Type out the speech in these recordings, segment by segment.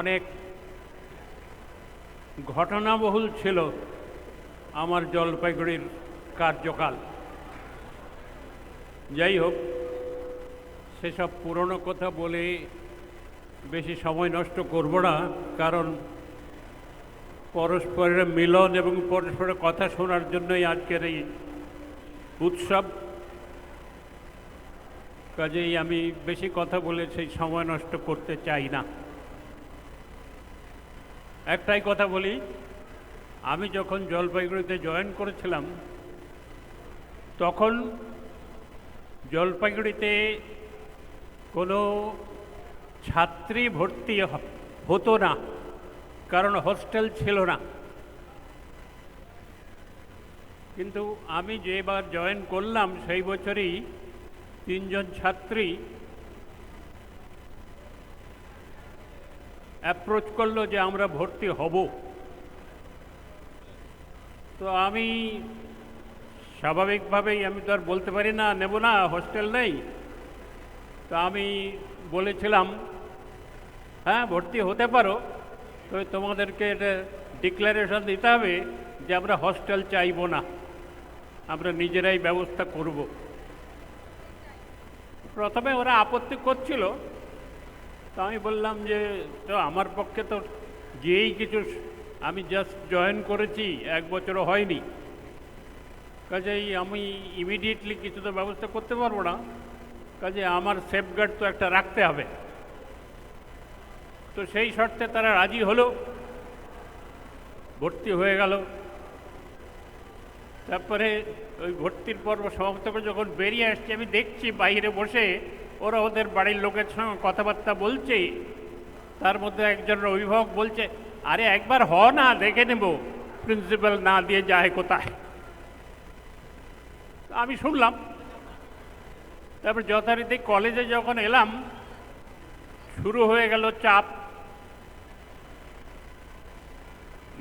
অনেক ঘটনাবহুল ছিল আমার জলপাইগুড়ির কার্যকাল। যাই হোক, সেসব পুরনো কথা বলে বেশি সময় নষ্ট করব না, কারণ পরস্পরের মিলন এবং পরস্পরের কথা শোনার জন্যই আজকের এই উৎসব। কাজেই আমি বেশি কথা বলে সেই সময় নষ্ট করতে চাই না। একটাই কথা বলি, আমি যখন জলপাইগুড়িতে জয়েন করেছিলাম তখন জলপাইগুড়িতে কোনো ছাত্রী ভর্তি হতো না, কারণ হস্টেল ছিল না। কিন্তু আমি যেবার জয়েন করলাম সেই বছরই 3 জন ছাত্রী অ্যাপ্রোচ করলো যে আমরা ভর্তি হব। তো আমি স্বাভাবিকভাবেই, আমি তো আর বলতে পারি না নেব না, হস্টেল নেই। তো আমি বলেছিলাম, হ্যাঁ ভর্তি হতে পারো, তো তোমাদেরকে এটা ডিক্লারেশন দিতে হবে যে আমরা হস্টেল চাইব না, আমরা নিজেরাই ব্যবস্থা করব। প্রথমে ওরা আপত্তি করছিল, তো আমি বললাম যে তো আমার পক্ষে তো যেই কিছু, আমি জাস্ট জয়েন করেছি, 1 বছরও হয়নি, কাজেই আমি ইমিডিয়েটলি কিছু তো ব্যবস্থা করতে পারবো না, কাজে আমার সেফগার্ড তো একটা রাখতে হবে। তো সেই শর্তে তারা রাজি হলো, ভর্তি হয়ে গেল। তারপরে ওই ভর্তির পর্ব সমাপ্ত করে যখন বেরিয়ে আসছি, আমি দেখছি বাইরে বসে ওরা ওদের বাড়ির লোকের সঙ্গে কথাবার্তা বলছে। তার মধ্যে একজনের অভিভাবক বলছে, আরে একবার হ না, দেখে নেব প্রিন্সিপাল না দিয়ে যায় কোথায়। আমি শুনলাম। তারপর যথারীতি কলেজে যখন এলাম, শুরু হয়ে গেল চাপ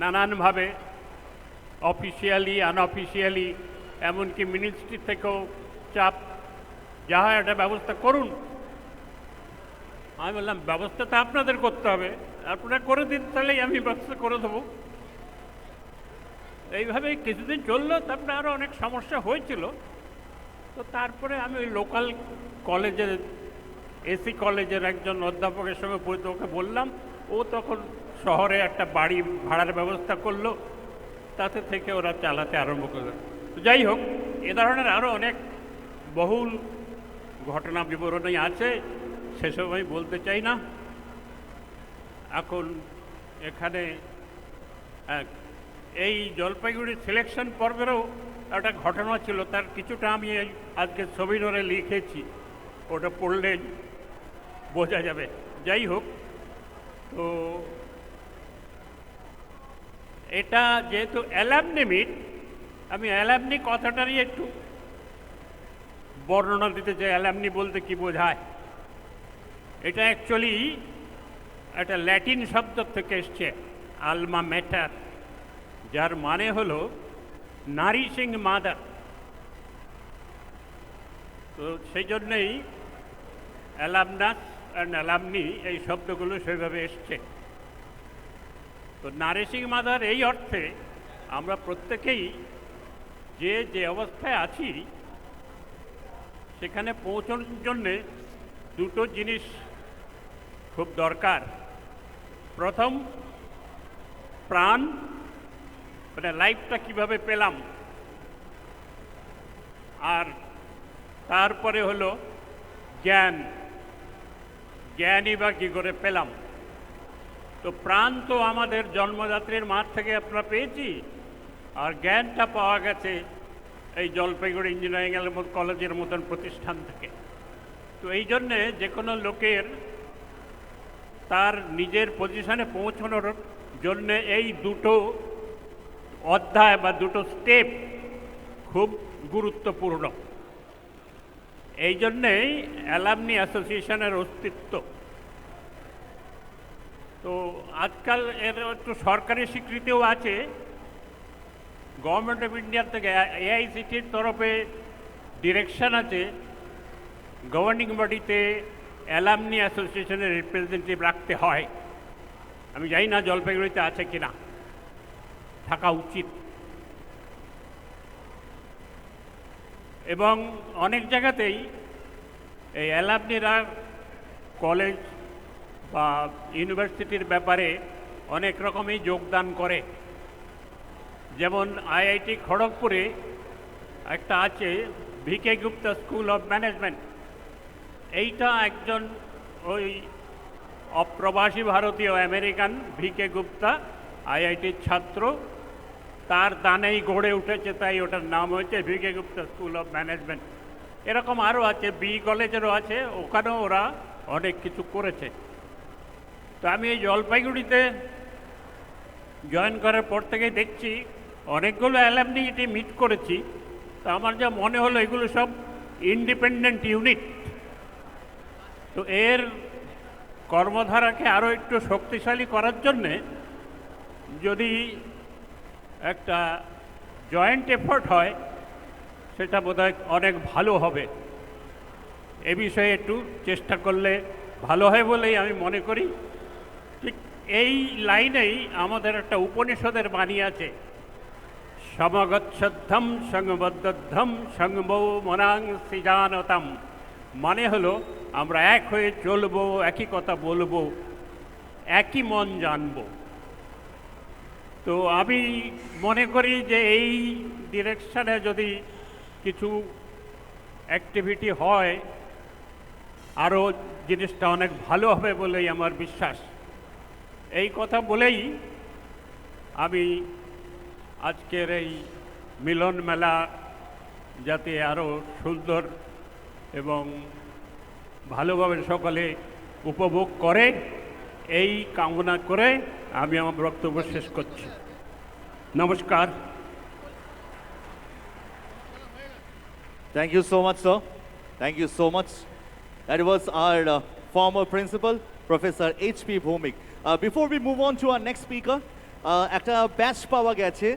নানানভাবে, অফিসিয়ালি আনঅফিসিয়ালি, এমনকি মিনিস্ট্রি থেকেও চাপ, যা হয় একটা ব্যবস্থা করুন। আমি বললাম ব্যবস্থা তো আপনাদের করতে হবে, আপনারা করে দিন, তাহলেই আমি ব্যবস্থা করে দেবো। এইভাবে কিছুদিন চললো, তারপরে আরও অনেক সমস্যা হয়েছিল। তো তারপরে আমি ওই লোকাল কলেজের, এসি কলেজের একজন অধ্যাপকের সঙ্গে পরিচিত, ওকে বললাম। ও তখন শহরে একটা বাড়ি ভাড়ার ব্যবস্থা করলো, তাতে থেকে ওরা চালাতে আরম্ভ করলো। যাই হোক, এ ধরনের আরও অনেক বহুল ঘটনা বিবরণী আছে, সেসব আমি বলতে চাই না। এখন এখানে এই জলপাইগুড়ির সিলেকশন পর্বেরও একটা ঘটনা ছিল, তার কিছুটা আমি আজকে ছবি ধরে লিখেছি, ওটা পড়লে বোঝা যাবে। যাই হোক, তো এটা যেহেতু অ্যালামনি মিট, আমি অ্যালামনি কথাটারই একটু বর্ণনা দিতে চাই। অ্যালামনি বলতে কি বোঝায়? এটা অ্যাকচুয়ালি একটা ল্যাটিন শব্দ থেকে এসছে, আলমা ম্যাটার, যার মানে হলো নারিশিং মাদার। তো সেই জন্যেই অ্যালামনাস অ্যান্ড অ্যালামনি এই শব্দগুলো সেভাবে এসছে। তো নারিশিং মাদার এই অর্থে আমরা প্রত্যেকেই যে যে অবস্থায় আছি সেখানে পৌঁছানোর জন্যে দুটো জিনিস খুব দরকার। প্রথম, প্রাণ, মানে লাইফটা কিভাবে পেলাম, আর তারপরে হলো জ্ঞান, জ্ঞানই বা কী করে পেলাম। তো প্রাণ তো আমাদের জন্মদাত্রীর মাঠ থেকে আমরা পেয়েছি, আর জ্ঞানটা পাওয়া গেছে এই জলপাইগুড়ি ইঞ্জিনিয়ারিং কলেজের মতন প্রতিষ্ঠান থেকে। তো এই জন্যে যে কোনো লোকের তার নিজের পজিশনে পৌঁছানোর জন্যে এই দুটো অধ্যায় বা দুটো স্টেপ খুব গুরুত্বপূর্ণ। এই জন্যেই অ্যালামনি অ্যাসোসিয়েশনের অস্তিত্ব। তো আজকাল এর একটু সরকারি স্বীকৃতিও আছে, গভর্নমেন্ট অফ ইন্ডিয়া থেকে এআইসিটির তরফে ডিরেকশন আছে গভর্নিং বডিতে অ্যালামনি অ্যাসোসিয়েশনের রিপ্রেজেন্টেটিভ রাখতে হয়। আমি জানি না জলপাইগুড়িতে আছে কিনা, থাকা উচিত। এবং অনেক জায়গাতেই এই অ্যালামনিরা কলেজ বা ইউনিভার্সিটির ব্যাপারে অনেক রকমই যোগদান করে। যেমন আইআইটি খড়গপুরে একটা আছে V K Gupta school of management. এইটা একজন ওই অপ্রবাসী ভারতীয় আমেরিকান ভিকে গুপ্তা আইআইটির ছাত্র, তার দানেই গড়ে উঠেছে, তাই ওটার নাম হয়েছে V K Gupta school of management. এরকম আরও আছে, বি কলেজেরও আছে, ওখানেও ওরা অনেক কিছু করেছে। তো আমি এই জলপাইগুড়িতে জয়েন করার পর থেকেই দেখছি অনেকগুলো অ্যালামনিটি মিট করেছি। তো আমার যা মনে হলো এগুলো সব ইন্ডিপেন্ডেন্ট ইউনিট। তো এর কর্মধারাকে আরও একটু শক্তিশালী করার জন্যে যদি একটা জয়েন্ট এফোর্ট হয় সেটা বোধহয় অনেক ভালো হবে। এ বিষয়ে একটু চেষ্টা করলে ভালো হয় বলেই আমি মনে করি। ঠিক এই লাইনেই আমাদের একটা উপনিষদের বাণী আছে, সমগচ্ছদ্ধম সঙ্গবদ্ধম সঙ্গমৌ মনাং সৃজানতম। মানে হলো আমরা এক হয়ে চলবো, একই কথা বলবো, একই মন জানবো। তো আমি মনে করি যে এই ডিরেকশনে যদি কিছু অ্যাক্টিভিটি হয় আরও জিনিসটা অনেক ভালো হবে বলেই আমার বিশ্বাস। এই কথা বলেই আমি আজকের এই মিলন মেলা যাতে আরও সুন্দর এবং ভালোভাবে সকলে উপভোগ করে এই কামনা করে আমি আমার বক্তব্য শেষ করছি। নমস্কার। Thank you so much, sir. Thank you so much. That was our former principal, Professor H.P. Bhomik. Before we move on to our next speaker, একটা ব্যাচ পাওয়া গেছে,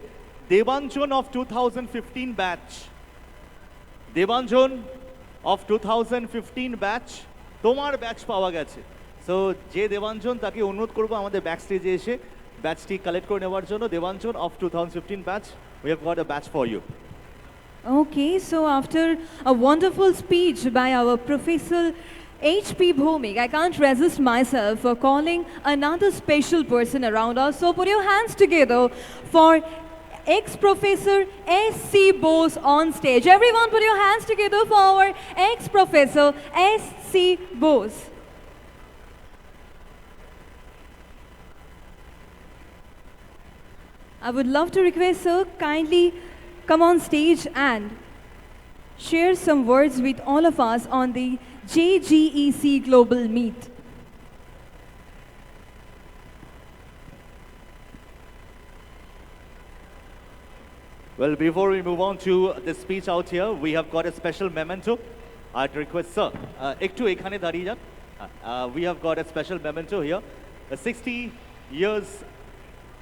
Debanjan of 2015 batch. Debanjan of 2015 batch, তোমার ব্যাচ পাওয়া গেছে। So যে দেবাঞ্জন তাকে অনুরোধ করবো আমাদের ব্যাক স্টেজে এসে ব্যাচটি কালেক্ট করে নেওয়ার জন্য। Debanjan of 2015 batch, we have got a batch for you. Okay, so after a wonderful speech by our Professor H.P. Bhomik, I can't resist myself for calling another special person around us. So put your hands together for ex-Professor S.C. Bose on stage. Everyone put your hands together for our ex-Professor S.C. Bose. I would love to request sir kindly come on stage and share some words with all of us on the JGEC Global Meet. Well, before we move on to the speech out here, we have got a special memento. I'd request, sir, ekটু এখানে দাঁড়িয়ে যান. We have got a special memento here. 60 years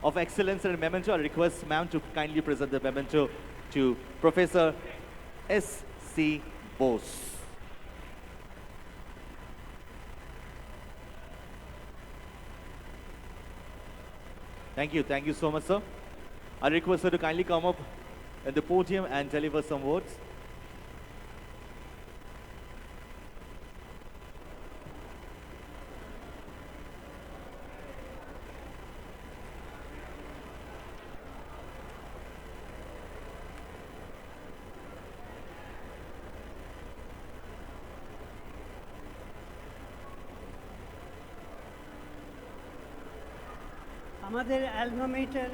of excellence and memento. I request ma'am to kindly present the memento to Professor S.C. Bose. Thank you so much, sir. I request her to kindly come up at the podium and deliver some words. আমাদের alma মেটার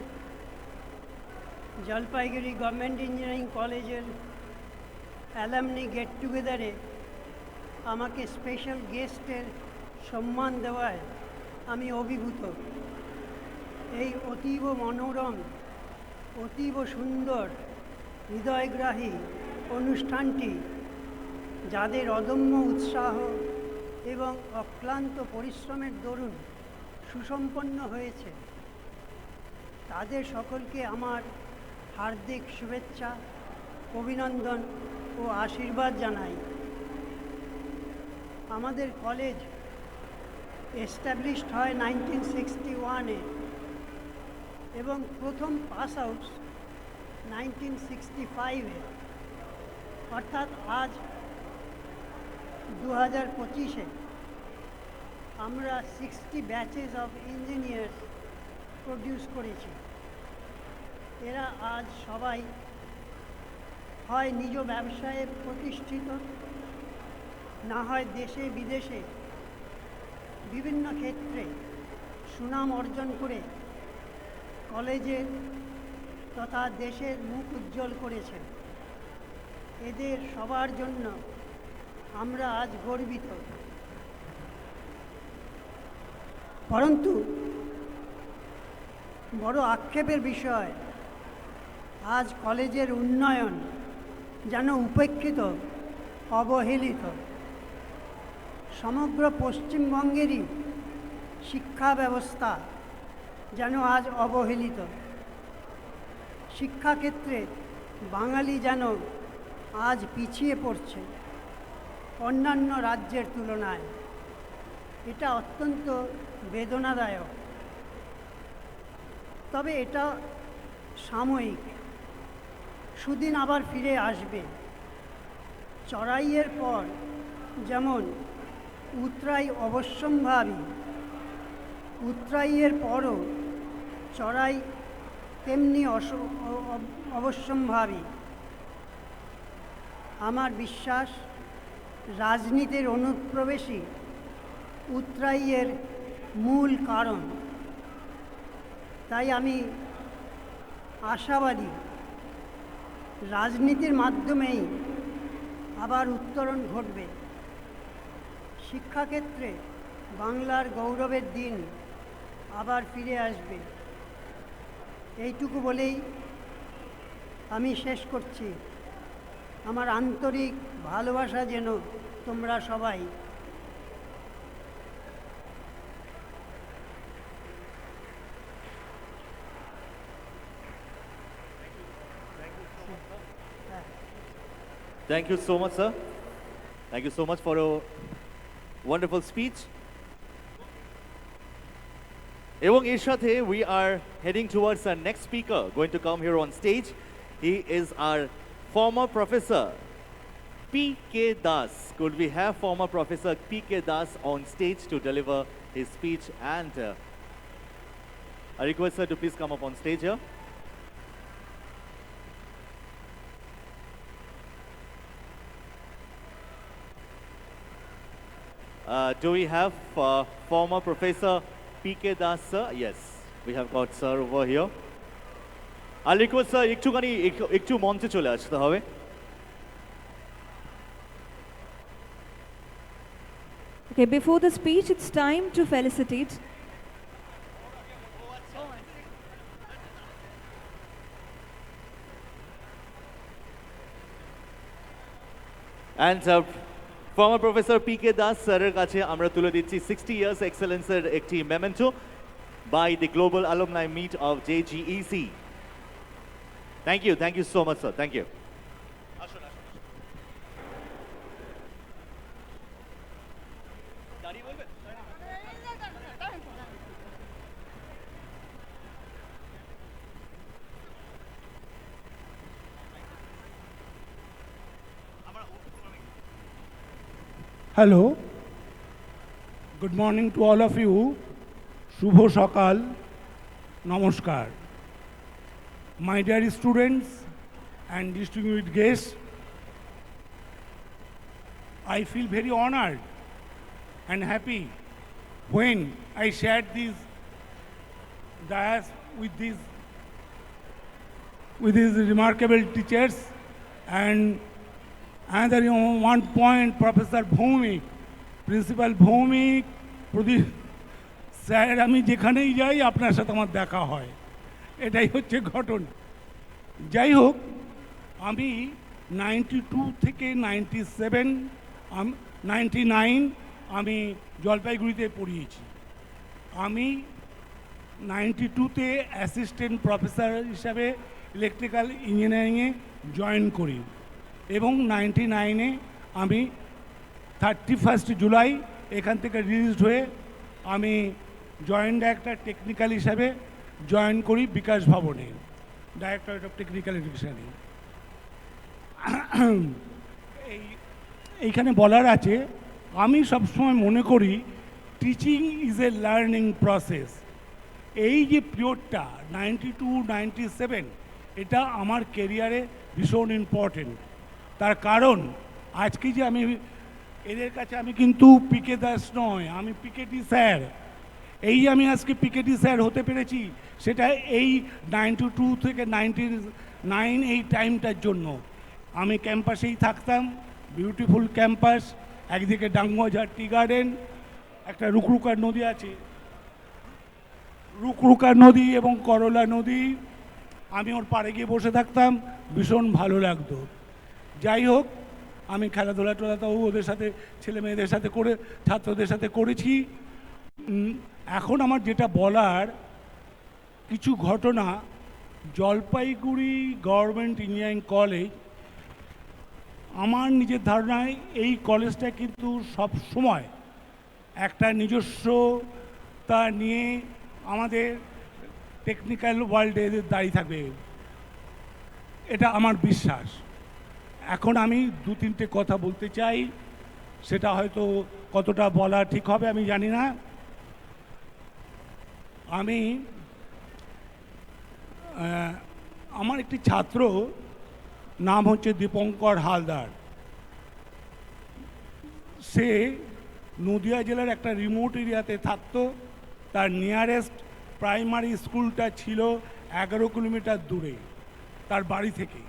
Jalpaiguri government engineering কলেজের alumni gate টুগেদারে আমাকে special গেস্টের সম্মান দেওয়ায় আমি অভিভূত। এই অতীব মনোরম, অতীব সুন্দর, হৃদয়গ্রাহী অনুষ্ঠানটি যাদের অদম্য উৎসাহ এবং অক্লান্ত পরিশ্রমের দরুন সুসম্পন্ন হয়েছে, তাদের সকলকে আমার হার্দিক শুভেচ্ছা, অভিনন্দন ও আশীর্বাদ জানাই। আমাদের কলেজ এস্টাবলিশড হয় 1961-এ এবং প্রথম পাস আউট 1965-এ, অর্থাৎ আজ 2025-এ আমরা 60 ব্যাচেস অফ ইঞ্জিনিয়ার্স প্রডিউস করেছি। এরা আজ সবাই হয় নিজ ব্যবসায়ে প্রতিষ্ঠিত, না হয় দেশে বিদেশে বিভিন্ন ক্ষেত্রে সুনাম অর্জন করে কলেজের তথা দেশের মুখ উজ্জ্বল করেছেন। এদের সবার জন্য আমরা আজ গর্বিত। পরন্তু বড় আক্ষেপের বিষয়, আজ কলেজের উন্নয়ন যেন উপেক্ষিত, অবহেলিত। সমগ্র পশ্চিমবঙ্গেরই শিক্ষা ব্যবস্থা যেন আজ অবহেলিত। শিক্ষাক্ষেত্রে বাঙালি যেন আজ পিছিয়ে পড়ছে অন্যান্য রাজ্যের তুলনায়। এটা অত্যন্ত বেদনাদায়ক। তবে এটা সাময়িক, সুদিন আবার ফিরে আসবে। চড়াইয়ের পর যেমন উতরাই অবশ্যম্ভাবী, উতরাইয়ের পরও চড়াই তেমনি অবশ্যম্ভাবী। আমার বিশ্বাস রাজনীতির অনুপ্রবেশই উতরাইয়ের মূল কারণ। তাই আমি আশাবাদী রাজনীতির মাধ্যমেই আবার উত্তরণ ঘটবে। শিক্ষাক্ষেত্রে বাংলার গৌরবের দিন আবার ফিরে আসবে। এইটুকু বলেই আমি শেষ করছি। আমার আন্তরিক ভালোবাসা যেন তোমরা সবাই Thank you so much, sir. Thank you so much for a wonderful speech. এবং এর সাথে we are heading towards our next speaker going to come here on stage. He is our former professor P.K. Das. Could we have former professor P.K. Das on stage to deliver his speech? And I request sir to please come up on stage here. Do we have former Professor P.K. Das, sir? Yes, we have got sir over here. I'll request sir একটু মঞ্চে চলে আসতে হবে। Okay, before the speech, it's time to felicitate. And former Professor P.K. Das স্যারের কাছে আমরা তুলে দিচ্ছি 60 years excellence এর একটি memento by the Global Alumni Meet of JGEC. Thank you so much sir, thank you. Hello, good morning to all of you. Shubho Shakal, Namaskar. My dear students and distinguished guests, I feel very honored and happy when I shared this dais with these remarkable teachers. And another one point, Professor Bhoumik, Principal Bhoumik, sir আমি যেখানেই যাই আপনার সাথে আমার দেখা হয়, এটাই হচ্ছে ঘটনা। যাই হোক, আমি 92 থেকে 97, 99 আমি জলপাইগুড়িতে পড়িয়েছি। আমি 92তে অ্যাসিস্ট্যান্ট প্রফেসর হিসাবে ইলেকট্রিক্যাল ইঞ্জিনিয়ারিংয়ে জয়েন করি এবং 99-এ আমি 31 জুলাই এখান থেকে রিলিজড হয়ে আমি জয়েন্ট ডাইরেক্টর টেকনিক্যাল হিসাবে জয়েন করি বিকাশ ভবনে, ডাইরেক্টরেট অফ টেকনিক্যাল এডুকেশনে। এইখানে বলার আছে, আমি সবসময় মনে করি teaching is a learning process. এই যে পিরিয়ডটা 92-97, এটা আমার কেরিয়ারে ভীষণ ইম্পর্টেন্ট। তার কারণ আজকে যে আমি এদের কাছে, আমি কিন্তু পিকে দাস নয়, আমি পিকেটি স্যার। এই যে আমি আজকে পিকেটি স্যার হতে পেরেছি, সেটা এই 92 থেকে 99 এই টাইমটার জন্য। আমি ক্যাম্পাসেই থাকতাম, বিউটিফুল ক্যাম্পাস, একদিকে ডাঙ্গুয়াঝাড় টি গার্ডেন, একটা রুকরুকার নদী আছে, রুকরুকার নদী এবং করলা নদী, আমি ওর পাড়ে গিয়ে বসে থাকতাম, ভীষণ ভালো লাগতো। যাই হোক, আমি খেলাধুলা টোলাতেও ওদের সাথে, ছেলে মেয়েদের সাথে করে, ছাত্রদের সাথে করেছি। এখন আমার যেটা বলার, কিছু ঘটনা, জলপাইগুড়ি গভর্নমেন্ট ইঞ্জিনিয়ারিং কলেজ, আমার নিজের ধারণায় এই কলেজটা কিন্তু সব সময় একটা নিজস্বতা নিয়ে আমাদের টেকনিক্যাল ওয়ার্ল্ডে দাঁড়িয়ে থাকবে, এটা আমার বিশ্বাস। এখন আমি 2-3টে কথা বলতে চাই, সেটা হয়তো কতটা বলা ঠিক হবে আমি জানি না। আমি আমার একটি ছাত্র, নাম হচ্ছে দীপঙ্কর হালদার। সে নদিয়া জেলার একটা রিমোট এরিয়াতে থাকতো। তার নিয়ারেস্ট প্রাইমারি স্কুলটা ছিল 11 কিলোমিটার দূরে তার বাড়ি থেকে।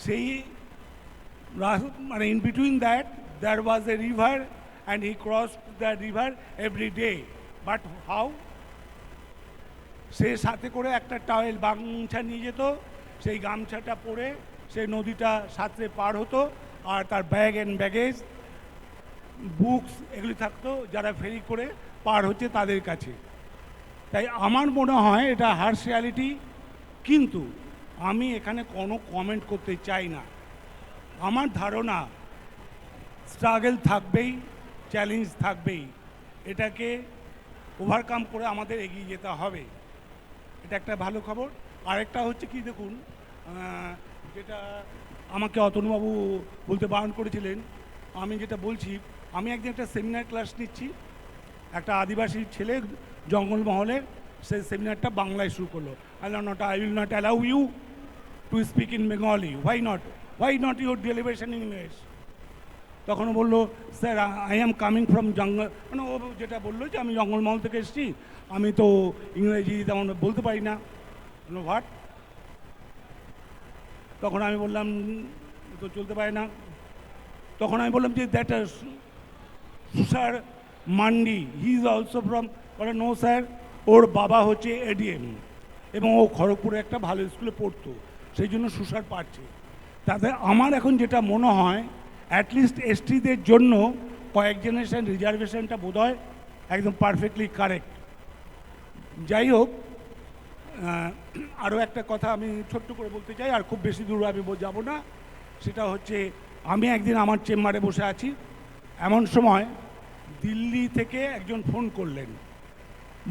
সেই মানে in between that there was a river and he crossed the river every day. But how? সে সাথে করে একটা টাওয়েল গামছা নিয়ে যেত, সেই গামছাটা পরে সেই নদীটা সাঁতরে পার হতো, আর তার ব্যাগ অ্যান্ড ব্যাগেজ, বুকস এগুলি থাকতো যারা ফেরি করে পার হচ্ছে তাদের কাছে। তাই আমার মনে হয় এটা হার্শ রিয়ালিটি, কিন্তু আমি এখানে কোনো কমেন্ট করতে চাই না। আমার ধারণা স্ট্রাগল থাকবেই, চ্যালেঞ্জ থাকবেই, এটাকে ওভারকাম করে আমাদের এগিয়ে যেতে হবে। এটা একটা ভালো খবর। আরেকটা হচ্ছে কি, দেখুন, যেটা আমাকে অতনুবাবু বলতে বারণ করেছিলেন, আমি যেটা বলছি, আমি একদিন একটা সেমিনার ক্লাস নিচ্ছি, একটা আদিবাসী ছেলে জঙ্গলমহলের, সেই সেমিনারটা বাংলায় শুরু করলো। I will not allow you to speak in Bengali. Why not your deliberation in English? তখন বললো, sir I am coming from jungle, মানে ও যেটা বললো যে আমি জঙ্গলমহল থেকে এসেছি, আমি তো ইংরেজি তেমন বলতে পারি না। হোয়াট? তখন আমি বললাম, তো চলতে পারে না। তখন আমি বললাম যে that সুসার mandi, he is also from, বলে নো স্যার, ওর বাবা হচ্ছে এডিএম এবং ও খড়গপুরে একটা ভালো স্কুলে পড়তো, সেই জন্য সুসার পারছে। তাতে আমার এখন যেটা মনে হয়, অ্যাটলিস্ট এসটিদের জন্য কয়েক জেনারেশন রিজার্ভেশনটা বোধ হয় একদম পারফেক্টলি কারেক্ট। যাই হোক, আরও একটা কথা আমি ছোট্ট করে বলতে চাই, আর খুব বেশি দূর আমি যাব না। সেটা হচ্ছে, আমি একদিন আমার চেম্বারে বসে আছি, এমন সময় দিল্লি থেকে একজন ফোন করলেন,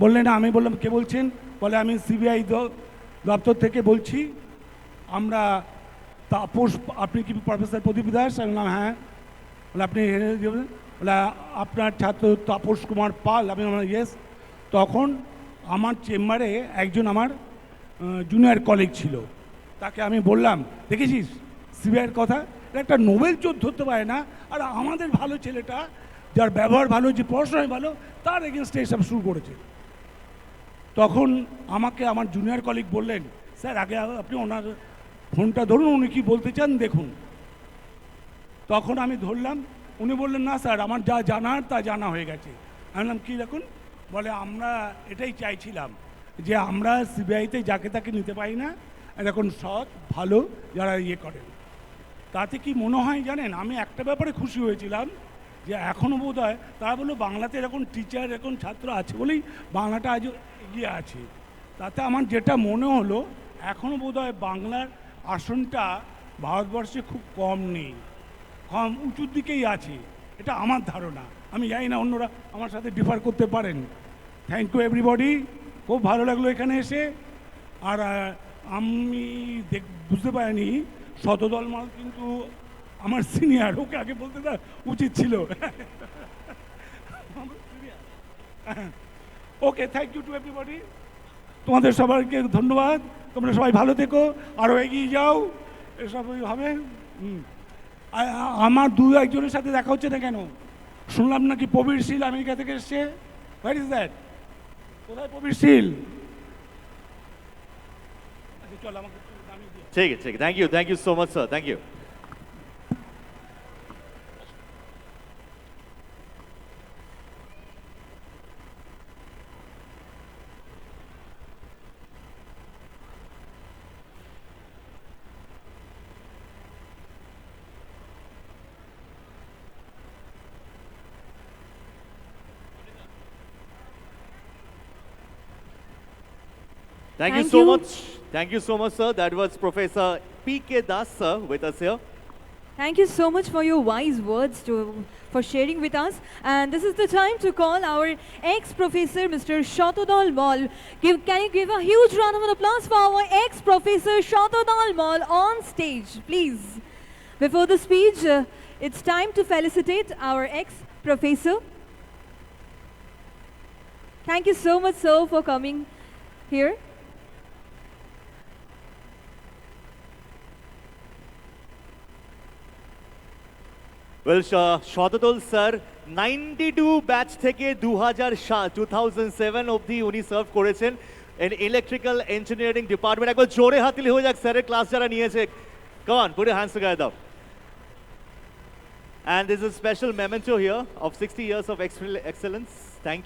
বললেন, আমি বললাম কে বলছেন? বলে আমি সিবিআই দপ্তর থেকে বলছি, আমরা তাপস, আপনি কি প্রফেসর প্রদীপ দাস? আমি বললাম হ্যাঁ। বলে আপনি বলে আপনার ছাত্র তাপস কুমার পাল? আমি বললাম ইয়েস। তখন আমার চেম্বারে একজন আমার জুনিয়র কলিগ ছিল, তাকে আমি বললাম, দেখেছিস সিবিআইয়ের কথা, একটা নোবেল চোর ধরতে পারে না, আর আমাদের ভালো ছেলেটা, যার ব্যবহার ভালো, যে পড়াশোনায় ভালো, তার এগেনস্টে এসব শুরু করেছে। তখন আমাকে আমার জুনিয়র কলিগ বললেন, স্যার আগে আপনি ওনার ফোনটা ধরুন, উনি কি বলতে চান দেখুন। তখন আমি ধরলাম, উনি বললেন, না স্যার, আমার যা জানার তা জানা হয়ে গেছে। আমি বললাম কী দেখুন? বলে আমরা এটাই চাইছিলাম যে আমরা সিবিআইতে যাকে তাকে নিতে পারি না, এরকম সৎ ভালো যারা ইয়ে করেন। তাতে কি মনে হয় জানেন, আমি একটা ব্যাপারে খুশি হয়েছিলাম, যে এখনও বোধ হয় তারা বললো বাংলাতে এরকম টিচার, এরকম ছাত্র আছে বলেই বাংলাটা আজও এগিয়ে আছে। তাতে আমার যেটা মনে হলো, এখনও বোধ হয় বাংলার আসনটা ভারতবর্ষে খুব কম নেই, কম উঁচুর দিকেই আছে, এটা আমার ধারণা। আমি জানি না অন্যরা আমার সাথে ডিফার করতে পারেন। থ্যাংক ইউ এভরিবডি, খুব ভালো লাগলো এখানে এসে। আর আমি বুঝতে পারিনি শতদল মাল কিন্তু আমার সিনিয়র, ওকে আগে বলতে না উচিত ছিল। ওকে, থ্যাংক ইউ টু এভরিবডি, তোমাদের সবাইকে ধন্যবাদ। তোমরা সবাই ভালো থেকো, আরও এগিয়ে যাও, এসবই হবে। আমার দু একজনের সাথে দেখা হচ্ছে না কেন? শুনলাম নাকি প্রবীর শীল আমেরিকা থেকে এসছে। What is that? কোথায় প্রবীর শীল? আচ্ছা চল, আমাকে নামিয়ে দিও। ঠিক আছে, ঠিক আছে। Thank you so much, sir. Thank you. Thank you Thank so you. much. Thank you so much, sir. That was Professor P.K. Das, sir, with us here. Thank you so much for your wise words for sharing with us. And this is the time to call our ex-professor, Mr. Shatodal Mall. Can you give a huge round of applause for our ex-professor Shatodal Mall on stage, please? Before the speech, it's time to felicitate our ex-professor. Thank you so much, sir, for coming here. Well, Shatodal sir, 92 batch থেকে 2007 অবধি উনি serve করেছেন in electrical engineering department. একবার জোরে হাততালি হয়ে যাক স্যারের ক্লাস যারা নিয়েছে। Come on, put your hands together. And there's a special memento here of 60 years of excellence. Thank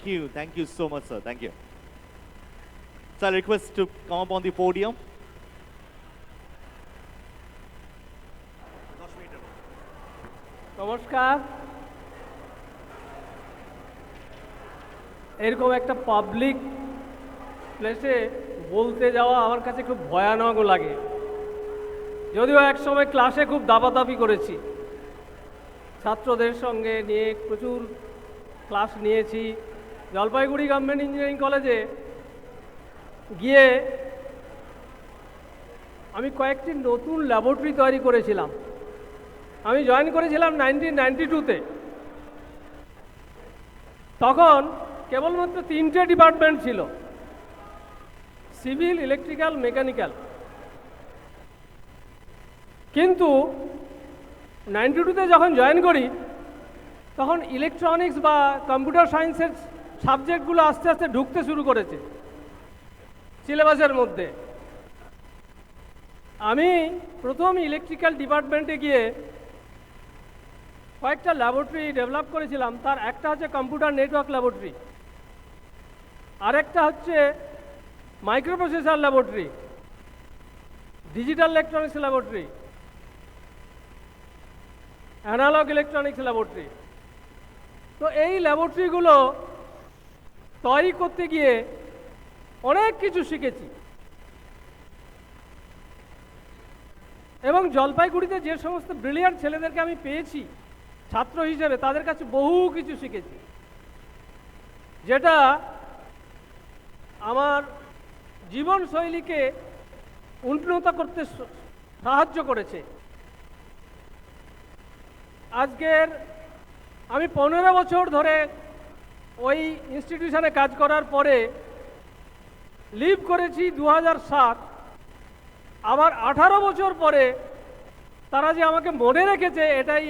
you so much, sir. Thank you. So I request to come up on the podium. নমস্কার। এরকম একটা public প্লেসে বলতে যাওয়া আমার কাছে খুব ভয়ানক লাগে, যদিও এক সময় ক্লাসে খুব দাপাদাপি করেছি, ছাত্রদের সঙ্গে নিয়ে প্রচুর ক্লাস নিয়েছি। জলপাইগুড়ি গভর্নমেন্ট ইঞ্জিনিয়ারিং কলেজে গিয়ে আমি কয়েকটি নতুন ল্যাবরেটরি তৈরি করেছিলাম। আমি জয়েন করেছিলাম 1992-তে। তখন কেবলমাত্র 3টে ডিপার্টমেন্ট ছিল, সিভিল, ইলেকট্রিক্যাল, মেকানিক্যাল। কিন্তু 92-তে যখন জয়েন করি তখন ইলেকট্রনিক্স বা কম্পিউটার সায়েন্সের সাবজেক্টগুলো আস্তে আস্তে ঢুকতে শুরু করেছে সিলেবাসের মধ্যে। আমি প্রথম ইলেকট্রিক্যাল ডিপার্টমেন্টে গিয়ে কয়েকটা ল্যাবরেটরি ডেভেলপ করেছিলাম। তার একটা হচ্ছে কম্পিউটার নেটওয়ার্ক ল্যাবরেটরি, আরেকটা হচ্ছে microprocessor laboratory, digital electronics laboratory, analog electronics laboratory. তো এই ল্যাবরেটরিগুলো তৈরি করতে গিয়ে অনেক কিছু শিখেছি এবং জলপাইগুড়িতে যে সমস্ত ব্রিলিয়ান্ট ছেলেদেরকে আমি পেয়েছি ছাত্র হিসেবে, তাদের কাছে বহু কিছু শিখেছি, যেটা আমার জীবনশৈলীকে উন্নত করতে সাহায্য করেছে। আজকের আমি 15 বছর ধরে ওই ইনস্টিটিউশনে কাজ করার পরে লিভ করেছি 2007। আবার 18 বছর পরে তারা যে আমাকে মনে রেখেছে, এটাই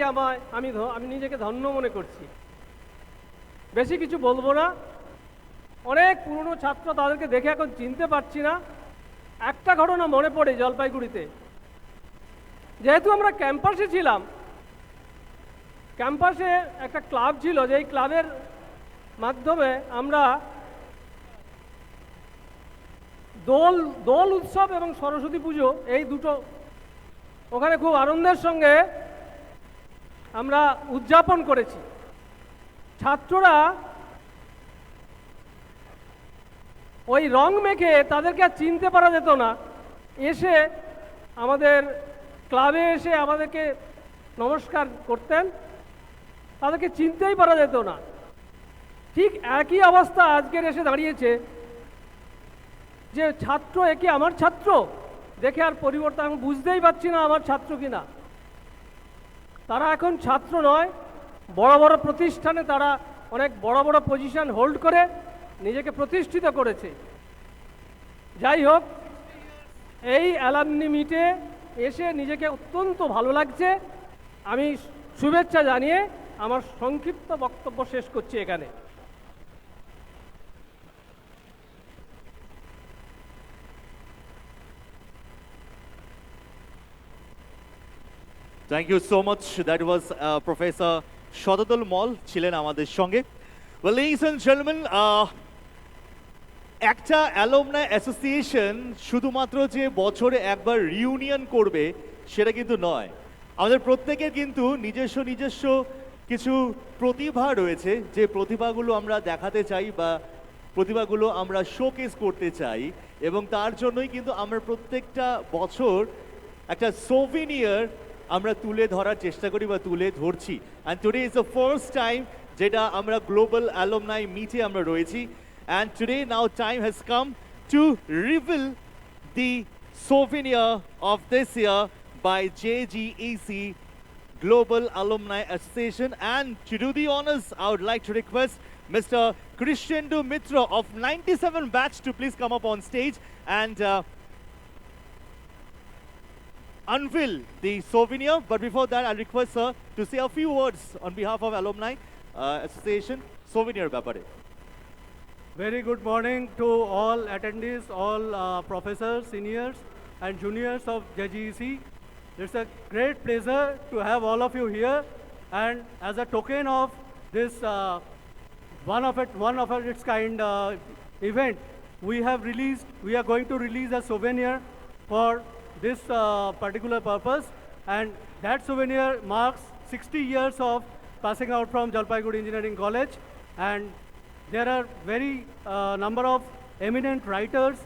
আমি নিজেকে ধন্য মনে করছি। বেশি কিছু বলবো না, অনেক পুরনো ছাত্র, তাদেরকে দেখে এখন চিনতে পারছি না। একটা ঘটনা মনে পড়ে জলপাইগুড়িতে, যেহেতু আমরা ক্যাম্পাসে ছিলাম, ক্যাম্পাসে একটা ক্লাব ছিল, যেই ক্লাবের মাধ্যমে আমরা দোল উৎসব এবং সরস্বতী পুজো, এই দুটো ওখানে খুব আনন্দের সঙ্গে আমরা উদযাপন করেছি। ছাত্ররা ওই রং মেখে, তাদেরকে আর চিনতে পারা যেত না, এসে আমাদের ক্লাবে এসে আমাদেরকে নমস্কার করতেন তাদেরকে চিনতেই পারা যেত না। ঠিক একই অবস্থা আজকের এসে দাঁড়িয়েছে যে ছাত্র একে আমার ছাত্র, দেখে আর পরিবর্তন আমি বুঝতেই পারছি না আমার ছাত্র কিনা। তারা এখন ছাত্র নয়, বড় বড় প্রতিষ্ঠানে তারা অনেক বড় বড় পজিশন হোল্ড করে নিজেকে প্রতিষ্ঠিত করেছে। যাই হোক, এই অ্যালামনি মিটে এসে নিজেকে অত্যন্ত ভালো লাগছে। আমি শুভেচ্ছা জানিয়ে আমার সংক্ষিপ্ত বক্তব্য শেষ করছি এখানে। Thank you so much. That was professor Shatadal Mal ছিলেন আমাদের সঙ্গে। Well, ladies and gentlemen, একটা অ্যালুমনাই অ্যাসোসিয়েশন শুধুমাত্র যে বছরে একবার রিউনিয়ন করবে সেটা কিন্তু নয়। আমাদের প্রত্যেকের কিন্তু নিজস্ব নিজস্ব কিছু প্রতিভা রয়েছে, যে প্রতিভাগুলো আমরা দেখাতে চাই বা প্রতিভাগুলো আমরা শোকেস করতে চাই, এবং তার জন্যই কিন্তু আমরা প্রত্যেকটা বছর একটা সোভিনিয়ার আমরা তুলে ধরার চেষ্টা করি বা তুলে ধরছি। And today is the first time যেটা আমরা গ্লোবাল অ্যালুমনাই মিটে আমরা রয়েছি। And today now time has come to reveal the souvenir of this year by JGEC Global Alumni Association. And to do the honors, I would like to request Mr. Krishendu Mitra of 97 batch to please come up on stage and unveil the souvenir. But before that, I'll request sir to say a few words on behalf of Alumni Association souvenir ব্যাপারে। Very good morning to all attendees, all professors, seniors and juniors of JGEC. It's a great pleasure to have all of you here, and as a token of this one of its kind event, we are going to release a souvenir for this particular purpose, and that souvenir marks 60 years of passing out from Jalpaiguri Engineering College. And there are very number of eminent writers,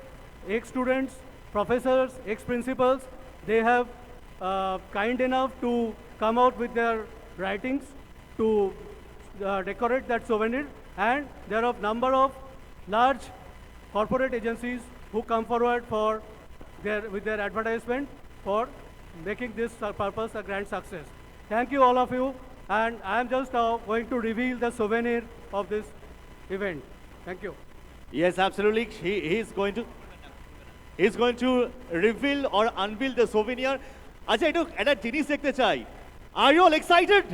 ex-students, professors, ex-principals. They have kind enough to come out with their writings to decorate that souvenir. And there are number of large corporate agencies who come forward with their advertisement for making this purpose a grand success. Thank you all of you, and I am just going to reveal the souvenir of this event. Thank you. Yes, absolutely. He's going to reveal or unveil the souvenir. আচ্ছা, এটা জিনিস দেখতে চাই। Are you all excited?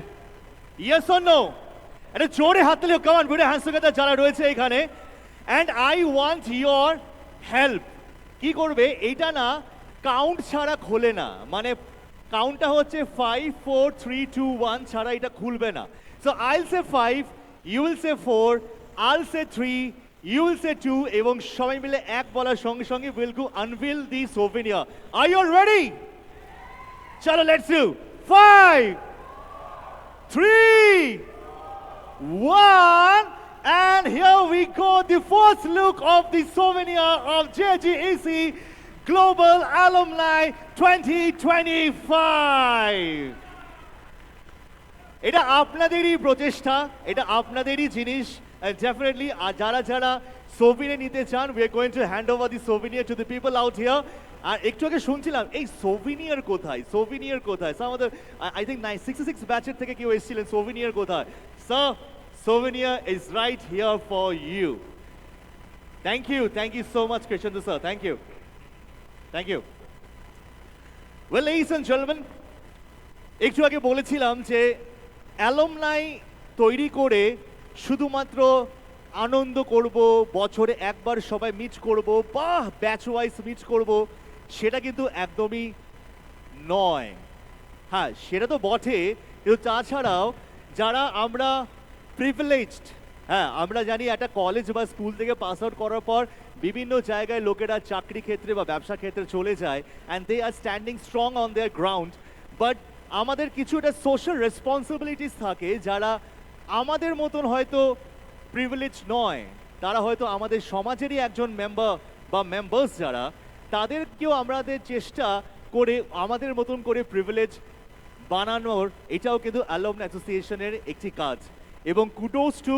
Yes or no? এটা জোরে হাত তালি, come on, put your hands together যারা রয়েছে এখানে। And I want your help. কি করবে? এইটা না কাউন্ট ছাড়া খোলে না, মানে কাউন্টটা হচ্ছে 5 4 3 2 1 ছাড়া এটা খুলবে না। So I'll say 5, you will say 4, I'll say 3, you will say 2, এবং সবাই মিলে এক বলার সঙ্গে সঙ্গে we'll go unveil the souvenir. Are you all ready? চলো, let's do 5 3 1, and here we go, the first look of the souvenir of JGEC Global Alumni 2025. এটা আপনাদেরই প্রচেষ্টা, এটা আপনাদেরই জিনিস। ডেফিনেটলি যারা যারা সোভিনিয়ার নিতে চান, we are going to hand over the souvenir to the people out here. আর একটু আগে শুনছিলাম এই সোভিনিয়ার কোথায়, সোভিনিয়ার কোথায়, আমাদের আই থিঙ্ক 66 ব্যাচের থেকে কেউ এসেছিলেন, সোভিনিয়ার কোথায়? Sir, souvenir is right here for you. Thank you so much, Krishendu sir. Thank you. Well, ladies and gentlemen, একটু আগে বলেছিলাম যে অ্যালুমনাই তৈরি করে শুধুমাত্র আনন্দ করব, বছরে একবার সবাই মিট করব বা ব্যাচ ওয়াইজ মিট করব, সেটা কিন্তু একদমই নয়। হ্যাঁ, সেটা তো বটে, কিন্তু তাছাড়াও যারা আমরা প্রিভিলেজড, হ্যাঁ আমরা জানি একটা কলেজ বা স্কুল থেকে পাস আউট করার পর বিভিন্ন জায়গায় লোকেরা চাকরি ক্ষেত্রে বা ব্যবসা ক্ষেত্রে চলে যায়, and they are standing strong on their ground. But আমাদের কিছু একটা সোশ্যাল রেসপন্সিবিলিটিস থাকে, যারা আমাদের মতন হয়তো প্রিভিলেজ নয়, তারা হয়তো আমাদের সমাজেরই একজন মেম্বার বা মেম্বার্স, যারা তাদেরকেও আমাদের চেষ্টা করে আমাদের মতন করে প্রিভিলেজ বানানোর এটাও কিন্তু অ্যালুমনি অ্যাসোসিয়েশনের একটি কাজ এবং kudos two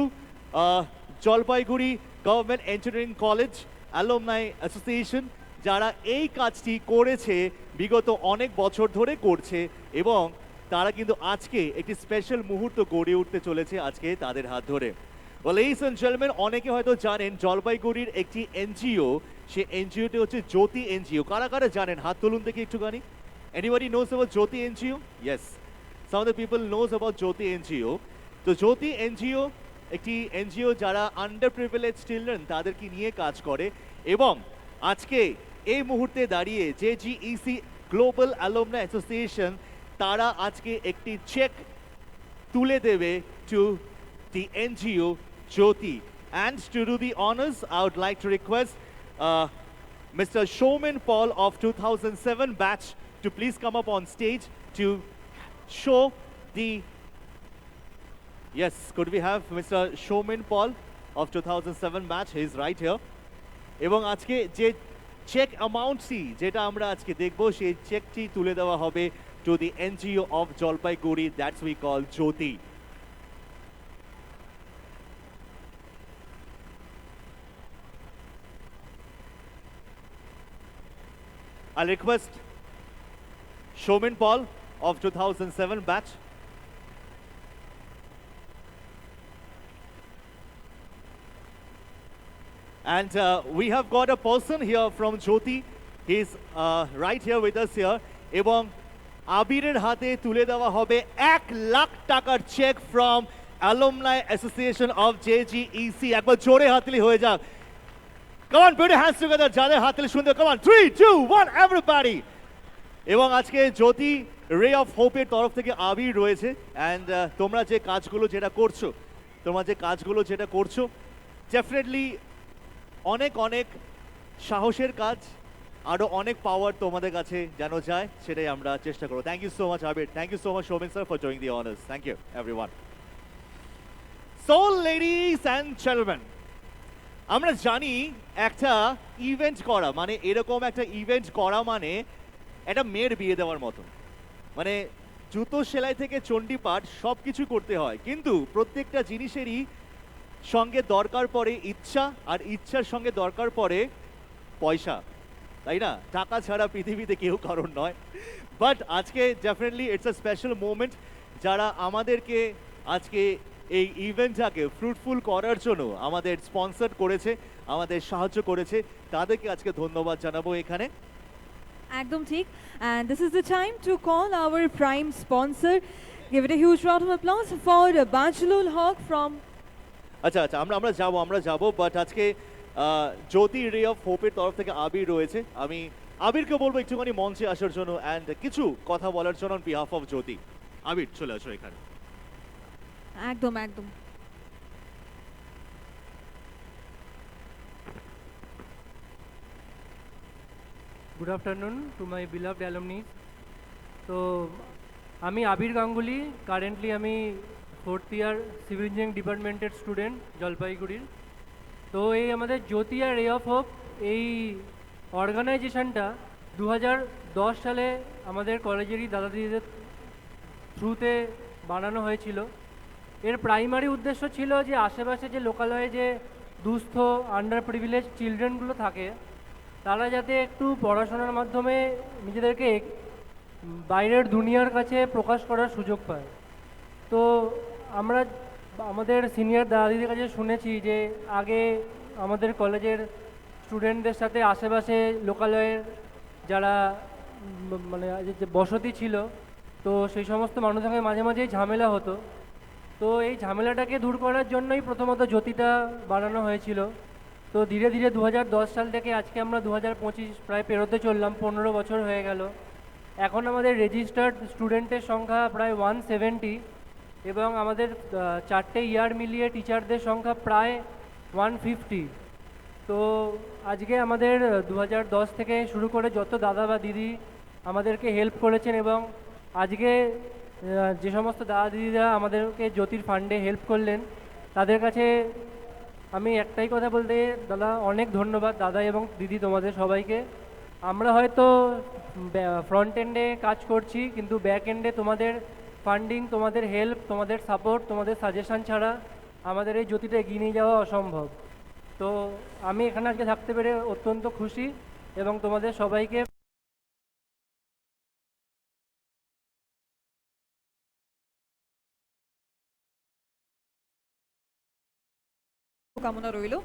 Jalpaiguri government engineering college alumni association যারা এই কাজটি করেছে বিগত অনেক বছর ধরে করছে এবং তারা কিন্তু আজকে একটি স্পেশাল মুহূর্ত গড়ে উঠতে চলেছে আজকে তাদের হাত ধরে। Well, ladies and gentlemen, অনেকে হয়তো জানেন জলপাইগুড়ির একটি এনজিও, সে এনজিওটি হচ্ছে জ্যোতি এনজিও। কারা কারা জানেন হাত তুলুন দেখি একটুখানি। Anybody knows about Jyoti NGO? Yes. Some of the people knows about Jyoti NGO. তো জ্যোতি এনজিও একটি এনজিও যারা আন্ডার প্রিভিলেজ চিলড্রেন তাদেরকে নিয়ে কাজ করে এবং আজকে এই মুহূর্তে দাঁড়িয়ে JGEC গ্লোবাল অ্যালুমনি অ্যাসোসিয়েশন তারা আজকে একটি চেক তুলে দেবে two the NGO Jyoti. And to do the honors, I would like to request Mr. Showman Paul of 2007 batch to please come up on stage to show the... Yes, could we have Mr. Showman Paul of 2007 batch? He is right here. এবং আজকে যে check অ্যামাউন্টটি যেটা আমরা আজকে দেখব সেই চেকটি তুলে দেওয়া হবে to the NGO of Jalpaiguri, that's we call Jyoti. I'll request Showman Paul of 2007 batch. And we have got a person here from Jyoti. He's right here with us here. এবং আবিরের হাতে তুলে দেওয়া হবে 1 লাখ টাকার check from alumni association of JGEC। একবার জোরে হাততালি হয়ে যাক। Come on, put your hands together. যাদের হাততালি শুনতে, come on, 3, 2, 1, everybody. এবং আজকে জ্যোতি রে অফ হোপের তরফ থেকে আবির রয়েছে অ্যান্ড তোমরা যে কাজগুলো যেটা করছো ডেফিনেটলি অনেক অনেক সাহসের কাজ, আরো অনেক পাওয়ার তোমাদের কাছে যেন যায় সেটাই আমরা চেষ্টা করব। Thank you so much Abir, thank you so much Shovan sir for doing the honours. Thank you everyone. So ladies and gentleman, আমরা জানি একটা ইভেন্ট করা মানে এরকম একটা ইভেন্ট করা মানে একটা মেয়ের বিয়ে দেওয়ার মতো, মানে জুতো সেলাই থেকে চণ্ডীপাঠ সব কিছু করতে হয়, কিন্তু প্রত্যেকটা জিনিসেরই সঙ্গে দরকার পড়ে ইচ্ছা, আর ইচ্ছার সঙ্গে দরকার পড়ে পয়সা, তাই না? টাকা ছাড়া পৃথিবীতে কেউ কারণ নয়। বাট আজকে definitely it's a special moment. যারা আমাদেরকে আজকে এই ইভেন্টটাকে ফ্রুটফুল করার জন্য আমাদের স্পন্সর করেছে, আমাদের সাহায্য করেছে, তাদেরকে আজকে ধন্যবাদ জানাবো এখানে। একদম ঠিক। And this is the time to call our prime sponsor. Give it a huge round of applause for Bajlul Haq from... আচ্ছা আচ্ছা, আমরা যাবো বাট আজকে জ্যোতি রে অফ হোপের তরফ থেকে আবির রয়েছে। আমি আবিরকে বলবো একটুখানি মঞ্চে আসার জন্য অ্যান্ড কিছু কথা বলার জন্য অন বিহাফ অফ জ্যোতি। আবির চলে আসো এখানে। একদম একদম। Good afternoon to my beloved alumni. তো আমি আবির গাঙ্গুলি, কারেন্টলি আমি 4th ইয়ার সিভিল ইঞ্জিনিয়ারিং ডিপার্টমেন্টের স্টুডেন্ট জলপাইগুড়ির। তো এই আমাদের জ্যোতি আর রে অফ হোপ এই অর্গানাইজেশনটা 2010 সালে আমাদের কলেজেরই দাদা দিদিদের থ্রুতে বানানো হয়েছিল। এর প্রাইমারি উদ্দেশ্য ছিল যে আশেপাশে যে লোকালয়ে যে দুস্থ আন্ডার প্রিভিলেজ চিলড্রেনগুলো থাকে তারা যাতে একটু পড়াশোনার মাধ্যমে নিজেদেরকে বাইরের দুনিয়ার কাছে প্রকাশ করার সুযোগ পায়। তো আমরা আমাদের সিনিয়র দাদা দিদির কাছে শুনেছি যে আগে আমাদের কলেজের স্টুডেন্টদের সাথে আশেপাশে লোকালয়ের যারা মানে যে বসতি ছিল, তো সেই সমস্ত মানুষের সঙ্গে মাঝে মাঝেই ঝামেলা হতো। তো এই ঝামেলাটাকে দূর করার জন্যই প্রথমত জ্যোতিটা বানানো হয়েছিল। তো ধীরে ধীরে 2010 সাল থেকে আজকে আমরা 2025 প্রায় পেরোতে চললাম, 15 বছর হয়ে গেল। এখন আমাদের রেজিস্টার্ড স্টুডেন্টের সংখ্যা প্রায় 170 এবং আমাদের 4টে ইয়ার মিলিয়ে টিচারদের সংখ্যা প্রায় 150। তো আজকে আমাদের 2010 থেকে শুরু করে যত দাদা বা দিদি আমাদেরকে হেল্প করেছেন এবং আজকে যে সমস্ত দাদা দিদিরা আমাদেরকে জ্যোতির ফান্ডে হেল্প করলেন তাদের কাছে আমি একটাই কথা বলতে, দাদা অনেক ধন্যবাদ দাদা এবং দিদি তোমাদের সবাইকে। আমরা হয়তো ফ্রন্ট এন্ডে কাজ করছি, কিন্তু ব্যাক এন্ডে তোমাদের ফান্ডিং, তোমাদের হেল্প, তোমাদের সাপোর্ট, তোমাদের সাজেশন ছাড়া আমাদের এই জ্যোতিটা এগিয়ে নিয়ে যাওয়া অসম্ভব। তো আমি এখানে আজকে থাকতে পেরে অত্যন্ত খুশি এবং তোমাদের সবাইকে Kamuna Roilo.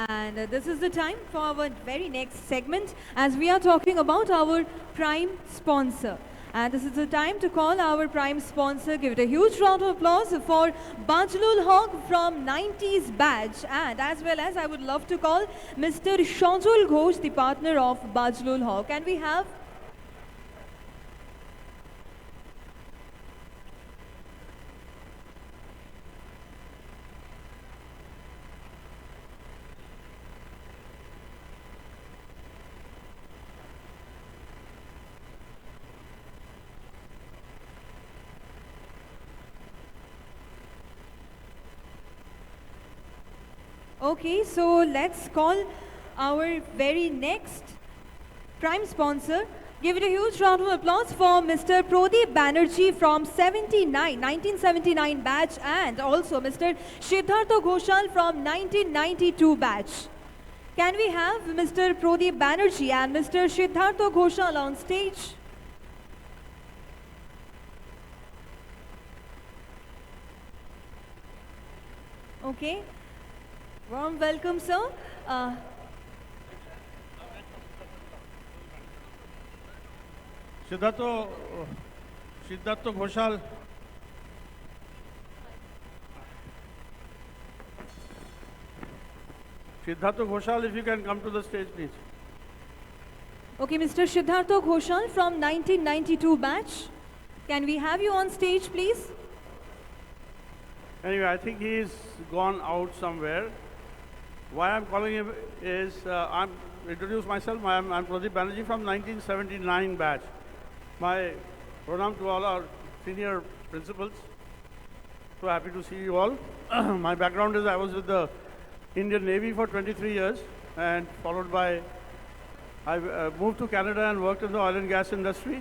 And this is the time for our very next segment as we are talking about our prime sponsor. And this is the time to call our prime sponsor. Give it a huge round of applause for Bajlul Haq from 90s batch. And as well as I would love to call Mr. Shajul Ghosh, the partner of Bajlul Haq. And we have okay, so let's call our very next prime sponsor. Give it a huge round of applause for Mr. Pradeep Banerjee from 1979 batch, and also Mr. Siddhartha Ghoshal from 1992 batch. Can we have Mr. Pradeep Banerjee and Mr. Siddhartha Ghoshal on stage? Okay. Warm welcome, sir. Siddharth Ghoshal if you can come to the stage, please. Okay, Mr. Siddhartha Ghoshal from 1992 batch. Can we have you on stage, please? Anyway, I think he's gone out somewhere. Why I'm calling him is, I'm introduce myself. I'm Pradeep Banerjee from 1979 batch. My pranam to all our senior principals. So happy to see you all. My background is I was with the Indian Navy for 23 years, and followed by I moved to Canada and worked in the oil and gas industry.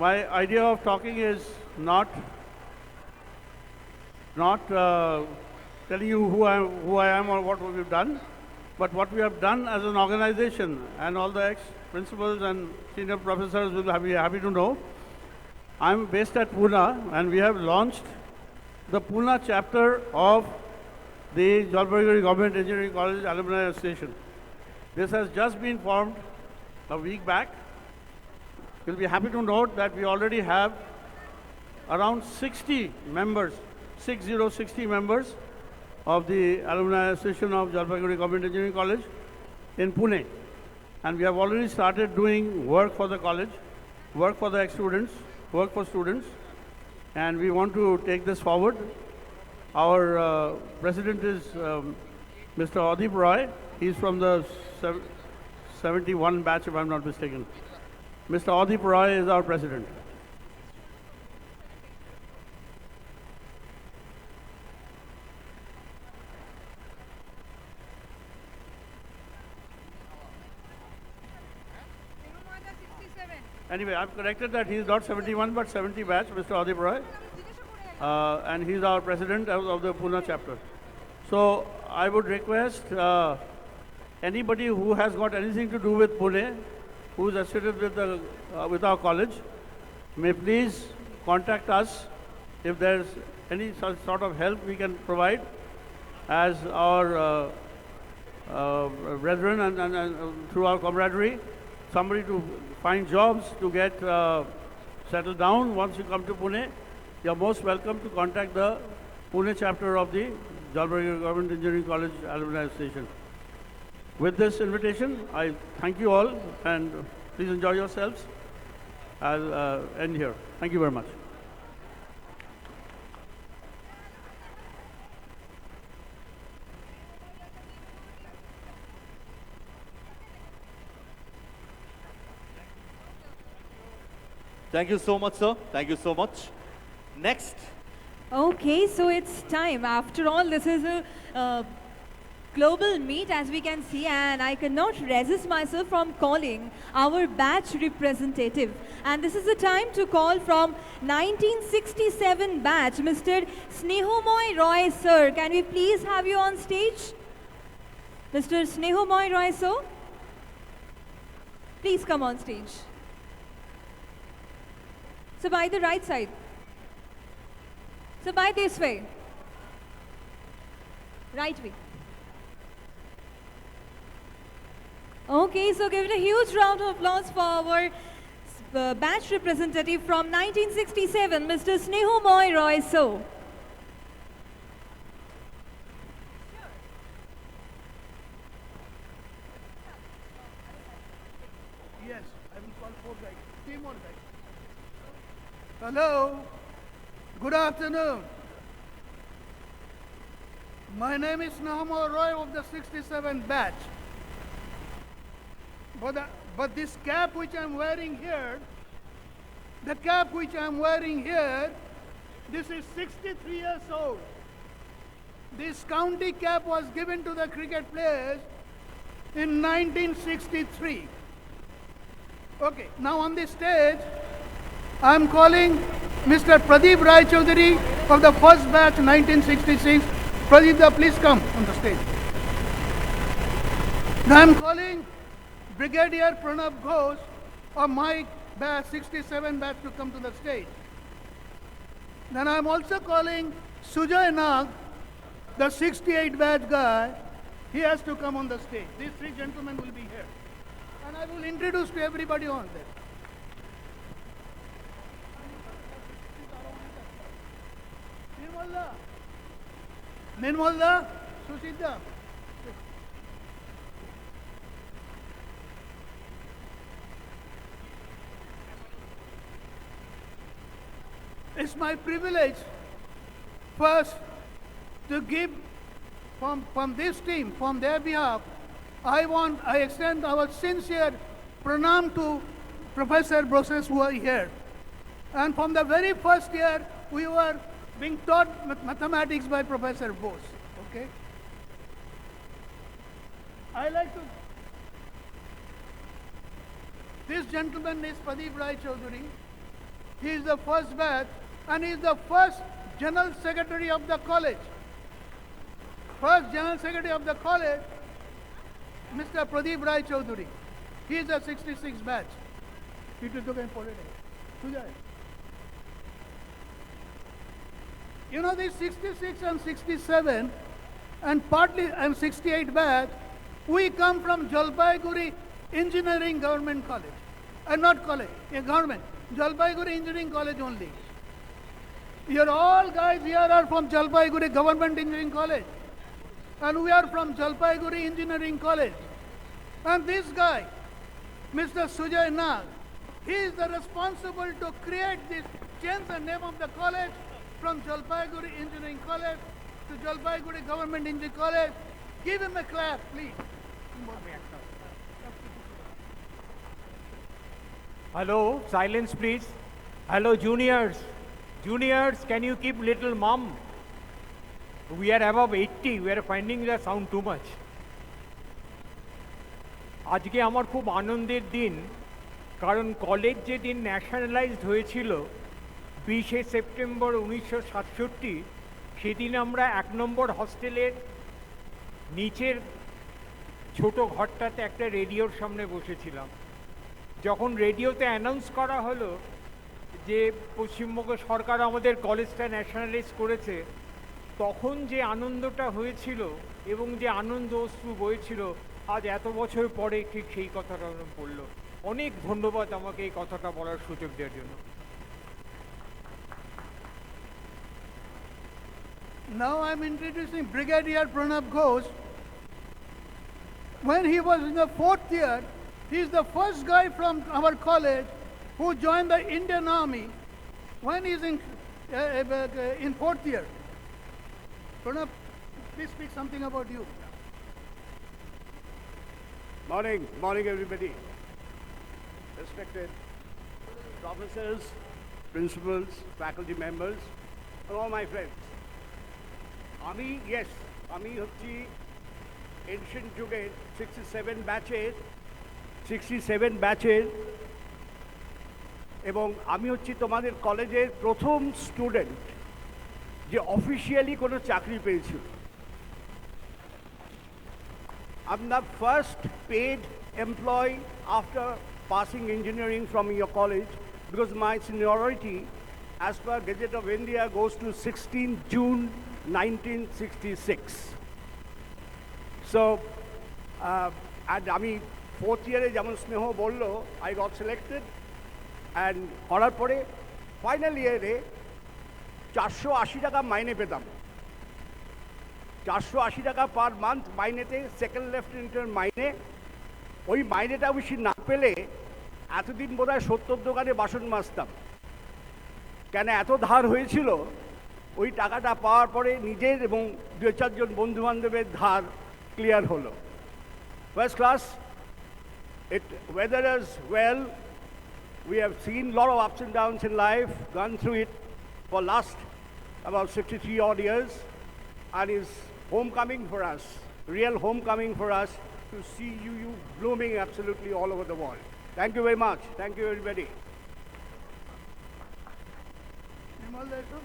My idea of talking is not telling you who I am or what we've done, but what we have done as an organization, and all the ex-principals and senior professors will be happy to know. I'm based at Pune, and we have launched the Pune chapter of the Jalpaiguri Government Engineering College Alumni Association. This has just been formed a week back. You'll be happy to note that we already have around 60 members, 60 members of the Alumni Association of Jalpaiguri Government Engineering College in Pune. And we have already started doing work for the college, work for the ex-students, work for students, and we want to take this forward. Our president is Mr. Adip Roy. He's from the 71 batch, if I'm not mistaken. Mr. Adip Roy is our president. Anyway, I've corrected that he's not 71 but 70 batch, Mr. Adip Roy. And he's our president of the Pune chapter. So I would request anybody who has got anything to do with Pune, who is associated with our college, may please contact us if there's any such sort of help we can provide as our brethren and through our camaraderie. Somebody to find jobs, to get settled down once you come to Pune. You're most welcome to contact the Pune chapter of the Jalpaiguri Government Engineering College Alumni Association. With this invitation, I thank you all, and please enjoy yourselves. I'll end here. Thank you very much. Thank you so much, sir. Thank you so much. Next. Okay, so it's time. After all, this is a global meet as we can see, and I cannot resist myself from calling our batch representative. And this is the time to call from 1967 batch, Mr. Snehomoy Roy sir. Can we please have you on stage? Mr. Snehomoy Roy sir, please come on stage. So by the right side. So by this way. Right way. Okay, so give it a huge round of applause for our batch representative from 1967, Mr. Snehomoy Roy So. Yes, I will call 4 guys. 3 more guys. Hello. Good afternoon. My name is Snehomoy Roy of the 67 batch. But this cap which I'm wearing here, this is 63 years old. This county cap was given to the cricket players in 1963. Okay, now on this stage, I'm calling Mr. Pradeep Rai Chaudhary of the first batch 1966. Pradeep, please come on the stage. Now I'm calling Brigadier Pranab Ghosh of my batch 67 batch to come to the stage. Then I'm also calling Sujay Nag, the 68 batch guy. He has to come on the stage. These 3 gentlemen will be here. And I will introduce to everybody on there. Nirmala, Sushita. It's my privilege first to give from this team, from their behalf, I extend our sincere pranam to Professor Boses who are here. And from the very first year, we were being taught mathematics by Professor Bose. Okay? I like to. This gentleman is Pradeep Rai Chaudhary. He is the first batch and he is the first General Secretary of the college. First General Secretary of the college, Mr. Pradeep Rai Chaudhary. He is the 66 batch. He took an important. You know, these 66 and 67 and partly and 68 batch, we come from Jalpaiguri Engineering Government College. Not college, government. Jalpaiguri Engineering College only. You're all guys here are from Jalpaiguri Government Engineering College. And we are from Jalpaiguri Engineering College. And this guy, Mr. Sujay Nag, he is the responsible to create this, change the name of the college from Jalpaiguri Engineering College to Jalpaiguri Government Engineering College. Give him a clap, please. Hello, silence please. Hello, juniors. Juniors, can you keep little mum? We are above 80, we are finding the sound too much. আজকে আমার খুব আনন্দের দিন, কারণ college যেদিন nationalised হয়েছিল 20শে September 1967, সেদিন আমরা 1 নম্বর হস্টেলের নিচের ছোট ঘরটাতে একটা রেডিওর সামনে বসেছিলাম। যখন রেডিওতে অ্যানাউন্স করা হলো যে পশ্চিমবঙ্গ সরকার আমাদের কলেজটা ন্যাশনালাইজ করেছে, তখন যে আনন্দটা হয়েছিল এবং যে আনন্দ অশ্রু বইছিল, আজ এত বছর পরে ঠিক সেই কথাটা পড়ল। অনেক ধন্যবাদ আমাকে এই কথাটা বলার সুযোগ দেওয়ার জন্য। Now I'm introducing Brigadier Pranab Ghosh. When he was in the 4th year, he is the first guy from our college who joined the Indian Army when he is in 4th year. Pranab, please speak something about you. Morning everybody. Respected professors, principals, faculty members, and all my friends. আমি হচ্ছি ancient যুগের 67 ব্যাচের এবং আমি হচ্ছি তোমাদের কলেজের প্রথম স্টুডেন্ট যে অফিসিয়ালি কোনো চাকরি পেয়েছিল। I'm the first paid employee after passing engineering from your college because my seniority as per Gazette of India goes to 16 June 1966. So, and আমি fourth year যেমন স্নেহ বললো I got selected and করার পরে final ইয়ারে 480 টাকা মাইনে পেতাম। 480 টাকা পার মান্থ মাইনেতে সেকেন্ড লেফটেন্যান্টের মাইনে। ওই মাইনেটা বেশি না পেলে এতদিন বোধহয় 70 দোকানে বাসন মাজতাম, কেন এত ধার হয়েছিল। ওই টাকাটা পাওয়ার পরে নিজের এবং 2-4 জন বন্ধু বান্ধবের ধার ক্লিয়ার হলো। First class, it weathered us well. We have seen a lot of ups and downs in life, gone through it for last about 63 odd years, and is homecoming for us, real homecoming for us to see you blooming absolutely all over the world. Thank you very much. Thank you everybody. Nimal Desho.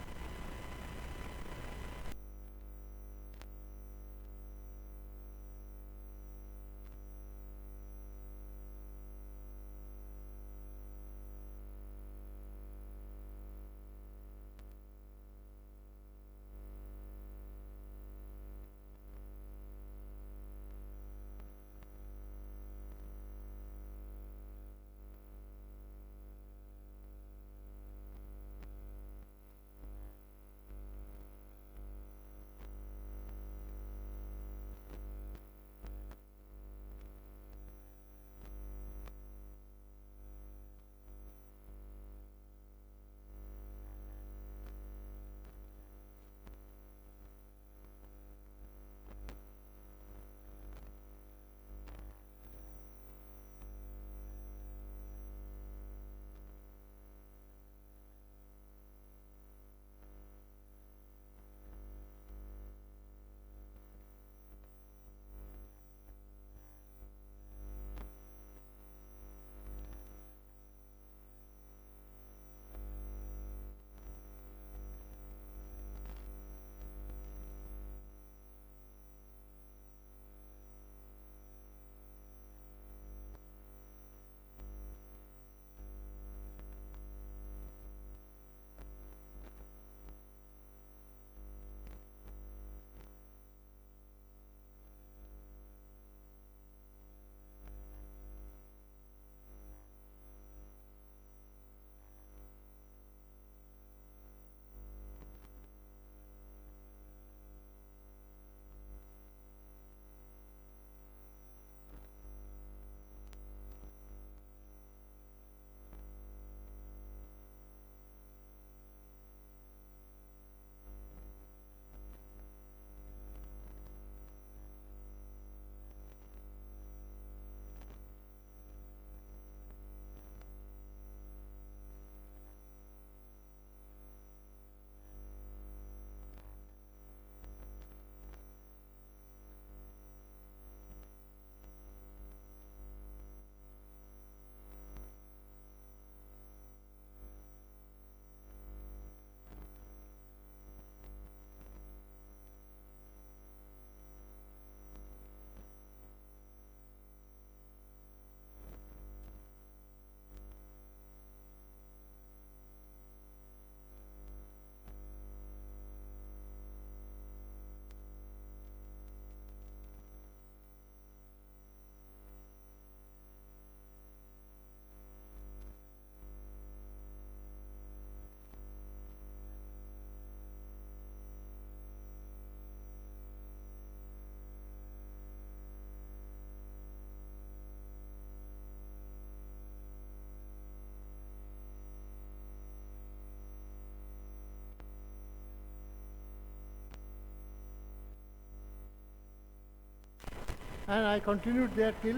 and I continued there till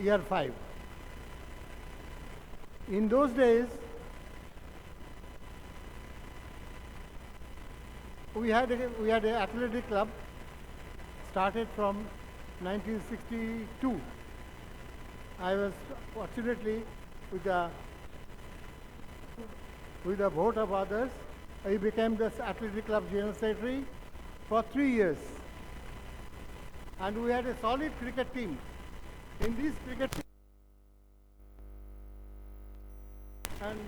year 5. In those days, we had an athletic club, started from 1962. I was fortunately with the vote of others, I became the athletic club general secretary for 3 years. And we had a solid cricket team. In this cricket team, and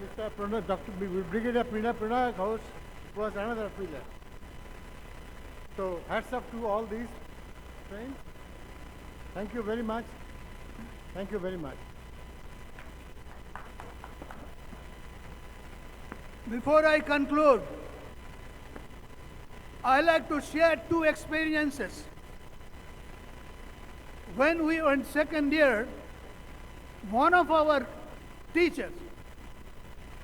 Mr. Pranay, Dr. Brigadier Pranay Ghosh was another pillar. So hats off to all these friends. Thank you very much. Thank you very much. Before I conclude, I like to share two experiences. When we were in second year, one of our teachers,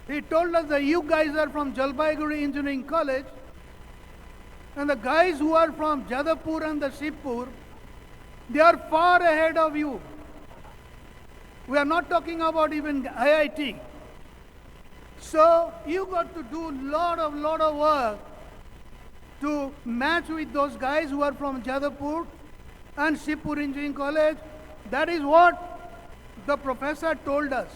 he told us that you guys are from Jalpaiguri Engineering College, and the guys who are from Jadavpur and the Shibpur, they are far ahead of you. We are not talking about even IIT. So you got to do lot of work to match with those guys who are from Jadavpur and Shibpur Engineering College. That is what the professor told us.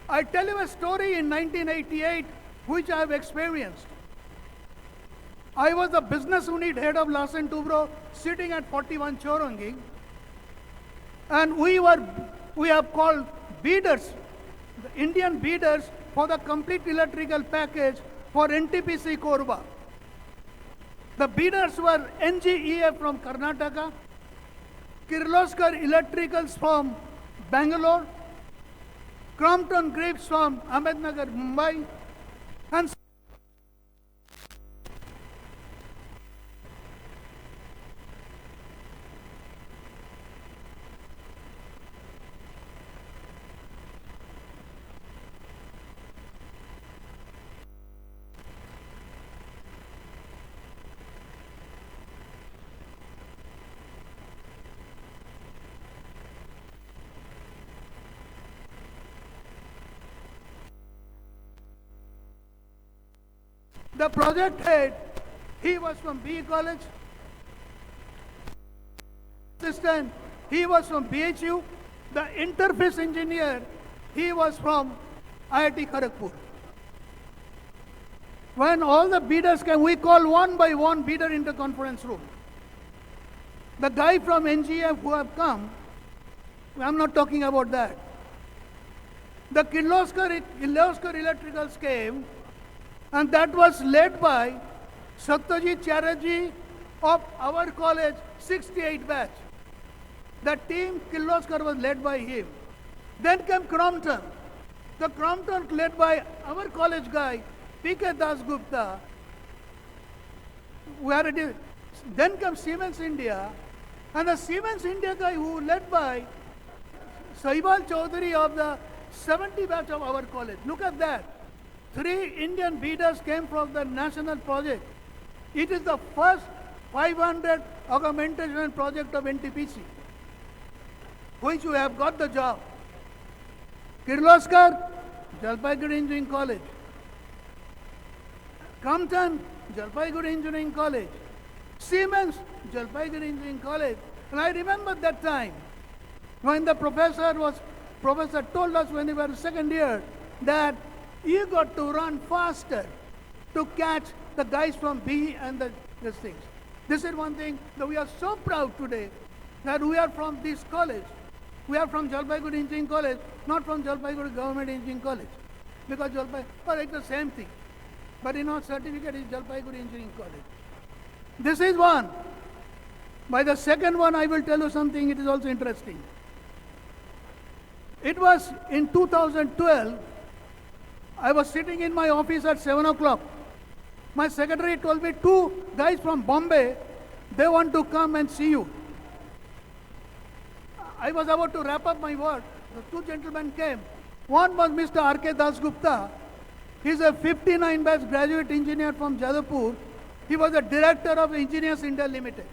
I tell you a story in 1988 which I have experienced. I was the business unit head of Larsen Toubro sitting at 41 Chorangi, and we have called bidders, the Indian bidders for the complete electrical package for NTPC Korba. The bidders were NGEF from Karnataka, Kirloskar Electricals from Bangalore, Crompton Grips from Ahmednagar, Mumbai, and the project head, he was from BE College. Assistant, he was from BHU. The interface engineer, he was from IIT Kharagpur. When all the bidders came, we call one by one bidder into conference room. The guy from NGF who have come, I'm not talking about that. The Kirloskar Electricals came, and that was led by Satyajit Chatterjee of our college, 68 batch. The team Kirloskar was led by him. Then came Crompton. The Crompton led by our college guy, P.K. Dasgupta. Then came Siemens India, and the Siemens India guy who led by Saibal Chaudhary of the 70 batch of our college. Look at that. 3 Indian bidders came from the national project. It is the first 500 augmentation project of NTPC, which we have got the job. Kirloskar, Jalpaiguri Engineering College. Compton, Jalpaiguri Engineering College. Siemens, Jalpaiguri Engineering College. And I remember that time when the professor told us when we were second year that you got to run faster to catch the guys from B and these things. This is one thing that we are so proud today that we are from this college. We are from Jalpaiguri Engineering College, not from Jalpaiguri Government Engineering College. Because it's the same thing. But in our certificate is Jalpaiguri Engineering College. This is one. By the second one, I will tell you something, it is also interesting. It was in 2012, I was sitting in my office at 7 o'clock. My secretary told me 2 guys from Bombay, they want to come and see you. I was about to wrap up my work. The 2 gentlemen came. One was Mr. R.K. Dasgupta. He's a 59 batch graduate engineer from Jadavpur. He was the director of Engineers India Limited.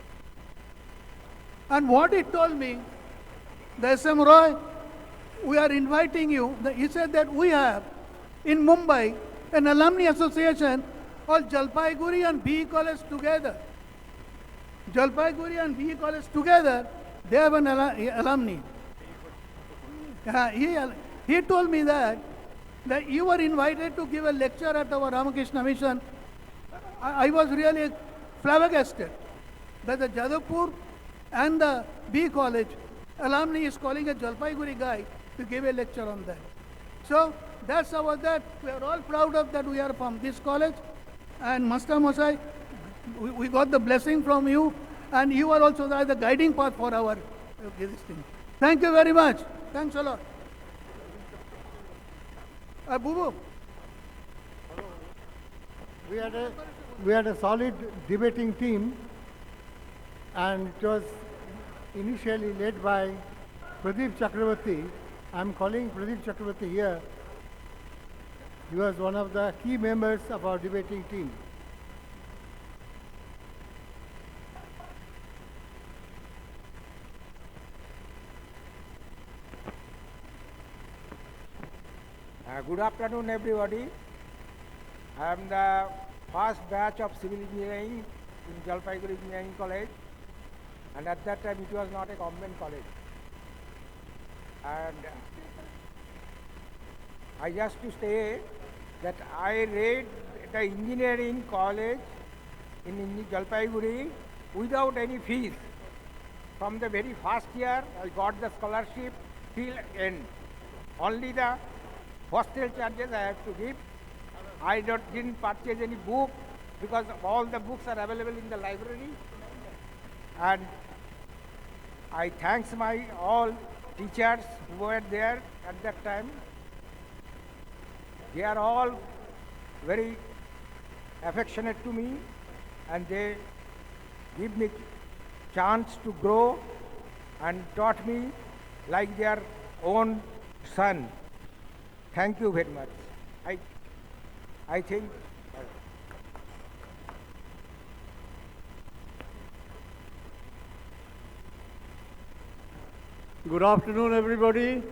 And what he told me, the SM Roy, we are inviting you. He said that we have in Mumbai an alumni association called Jalpaiguri and BE College together. Jalpaiguri and BE College together, they have an alumni. He told me that you were invited to give a lecture at our Ramakrishna Mission. I was really flabbergasted that the Jadavpur and the BE College alumni is calling a Jalpaiguri guy to give a lecture on that. So that's about that. We are all proud of that we are from this college. And Master Mosai, we got the blessing from you, and you are also the guiding path for our this thing. Thank you very much. Thanks a lot. Bubu. We had a solid debating team, and it was initially led by Pradeep Chakravarti. I'm calling Pradeep Chakravarti here. He was one of the key members of our debating team. Good afternoon, everybody. I am the first batch of civil engineering in Jalpaiguri Engineering College, and at that time it was not a government college. And I just to say that I read the engineering college in Jalpaiguri without any fees. From the very first year, I got the scholarship till end. Only the hostel charges I have to give. I didn't purchase any book because all the books are available in the library. And I thanks my all teachers who were there at that time. They are all very affectionate to me, and they give me chance to grow and taught me like their own son. Thank you very much. I think Good afternoon, everybody.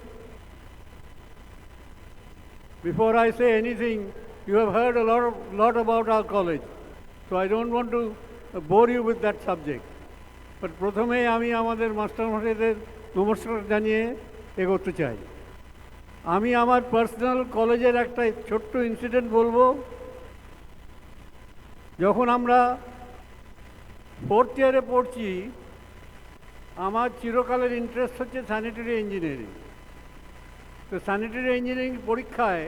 Before I say anything, you have heard a lot about our college, so I don't want to bore you with that subject. But প্রথমে আমি আমাদের মাস্টারমশাইদের নমস্কার জানিয়ে এগোতে চাই। আমি আমার personal কলেজের একটা ছোট্ট ইনসিডেন্ট বলবো। যখন আমরা 4th ইয়ারে পড়ছি, আমার চিরকালের ইন্টারেস্ট হচ্ছে স্যানিটারি ইঞ্জিনিয়ারিং। তো স্যানিটারি ইঞ্জিনিয়ারিং পরীক্ষায়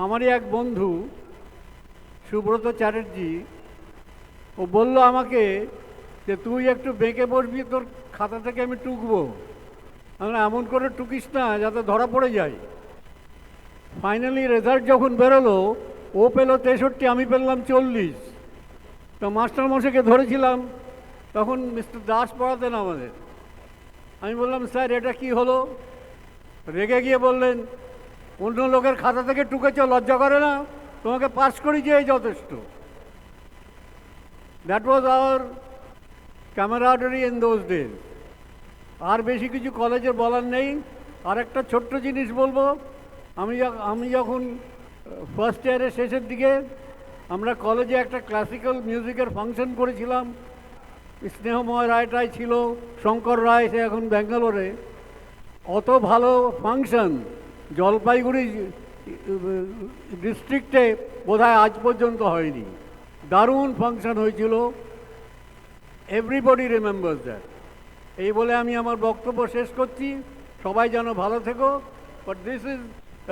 আমারই এক বন্ধু সুব্রত চ্যাটার্জি, ও বলল আমাকে যে তুই একটু বেঁকে বসবি, তোর খাতা থেকে আমি টুকবো। আমরা এমন করে টুকিস না যাতে ধরা পড়ে যায়। ফাইনালি রেজাল্ট যখন বেরোলো, ও পেল 63, আমি পেলাম 40। তো মাস্টারমশাইকে ধরেছিলাম, তখন মিস্টার দাস পড়াতেন আমাদের। আমি বললাম, স্যার এটা কি হলো? রেগে গিয়ে বললেন, অন্য লোকের খাতা থেকে টুকেছ, লজ্জা করে না? তোমাকে পাস করি যে যথেষ্ট। That was our camaraderie in those days. আর বেশি কিছু কলেজে বলার নেই। আর একটা ছোট্ট জিনিস বলবো, আমি যখন ফার্স্ট ইয়ারের শেষের দিকে আমরা কলেজে একটা ক্লাসিক্যাল মিউজিকের ফাংশন করেছিলাম। স্নেহময় রায়টাই ছিল, শঙ্কর রায়, সে এখন ব্যাঙ্গালোরে। অত ভালো ফাংশন জলপাইগুড়ি ডিস্ট্রিক্টে বোধহয় আজ পর্যন্ত হয়নি। দারুণ ফাংশন হয়েছিল। Everybody remembers that. এই বলে আমি আমার বক্তব্য শেষ করছি। সবাই যেন ভালো থেকো। But this is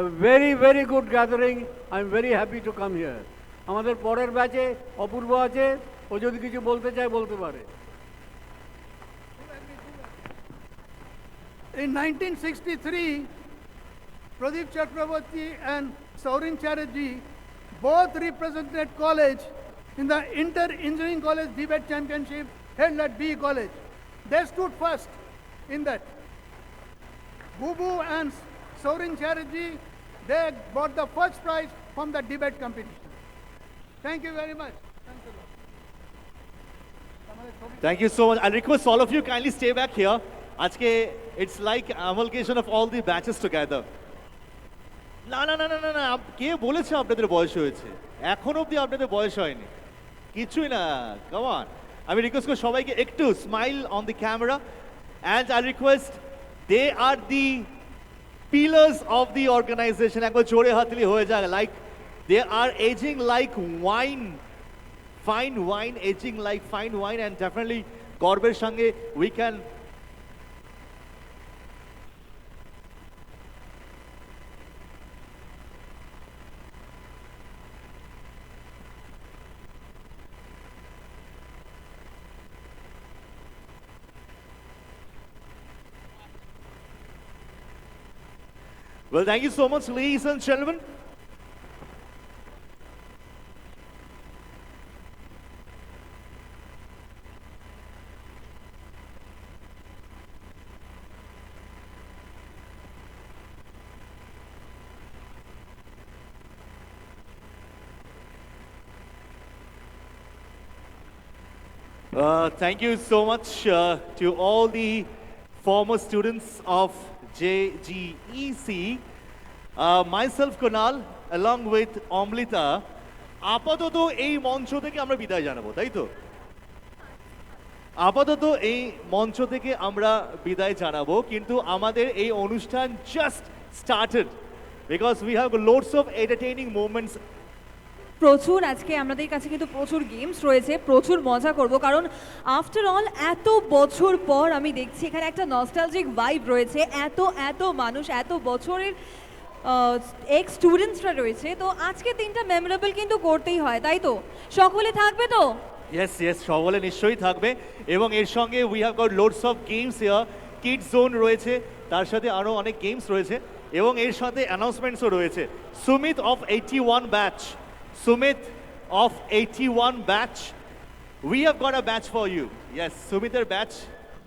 a very, very good gathering. I am very happy to come here. আমাদের পরের ব্যাচে অপূর্ব আছে, ও যদি কিছু বলতে চায় বলতে পারে। In 1963, Pradeep Chakravarti and Saurin Chatterjee both represented college in the Inter-Engineering College Debate Championship held at BE College. They stood first in that. Bubu and Saurin Chatterjee, they got the first prize from the debate competition. Thank you very much. Thanks a lot. Thank you so much. I request all of you kindly stay back here. Ajke, it's like amalgamation of all the batches together. না না না না না না, কে বলেছে আপনাদের বয়স হয়েছে? এখন অবধি আপনাদের বয়স হয়নি, কিছুই না। কাম অন, আমি রিকোয়েস্ট করি সবাইকে একটু smile on the camera and I request they are the pillars of the organization একবার জোরে হাতলি হয়ে যায় like they are aging like wine fine wine aging like fine wine and definitely গর্বের সঙ্গে we can Well, thank you so much, ladies and gentlemen. Thank you so much to all the former students of JGEC. Myself, Kunal, along with Amrita, আপাতত এই মঞ্চ থেকে আমরা বিদায় জানাবো তাই তো আপাতত এই মঞ্চ থেকে আমরা বিদায় জানাবো কিন্তু আমাদের এই অনুষ্ঠান just started because we have loads of entertaining moments প্রচুর আজকে আমাদের কাছে কিন্তু প্রচুর গেমস রয়েছে প্রচুর মজা করব কারণ আফটার অল এত বছর পর আমি দেখছি এখানে একটা নস্টালজিক ভাইব রয়েছে এত মানুষ এত বছরের এক্স স্টুডেন্টসরা রয়েছে তো আজকে দিনটা মেমোরেবল কিন্তু করতেই হয় তাই তো সকলে থাকবে তো ইয়েস ইয়েস সকলে নিশ্চয়ই থাকবে এবং এর সঙ্গে we have got loads of games here kids zone রয়েছে তার সাথে আরও অনেক গেমস রয়েছে এবং এর সাথে অ্যানাউন্সমেন্টসও রয়েছে Sumit of 81 batch Sumit of 81 batch, we have got a batch for you. Yes, Sumitar batch,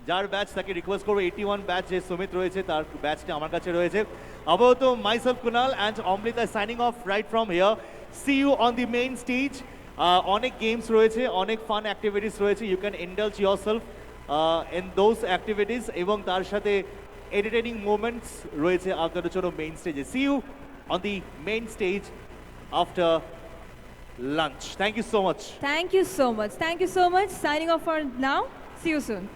যার ব্যাচ তাকে রিকোয়েস্ট করবো 81 ব্যাচ যে সুমিত রয়েছে তার ব্যাচটা আমার কাছে রয়েছে আপাতত myself Kunal and Amrita signing off right from here see you on the main stage অনেক গেমস রয়েছে অনেক ফান অ্যাক্টিভিটিস রয়েছে you can indulge yourself in those activities এবং তার সাথে এন্টারটেইনিং মোমেন্টস রয়েছে আপনাদের জন্য মেইন স্টেজে see you on the main stage after lunch. Thank you so much. Thank you so much. Thank you so much. Signing off for now. See you soon.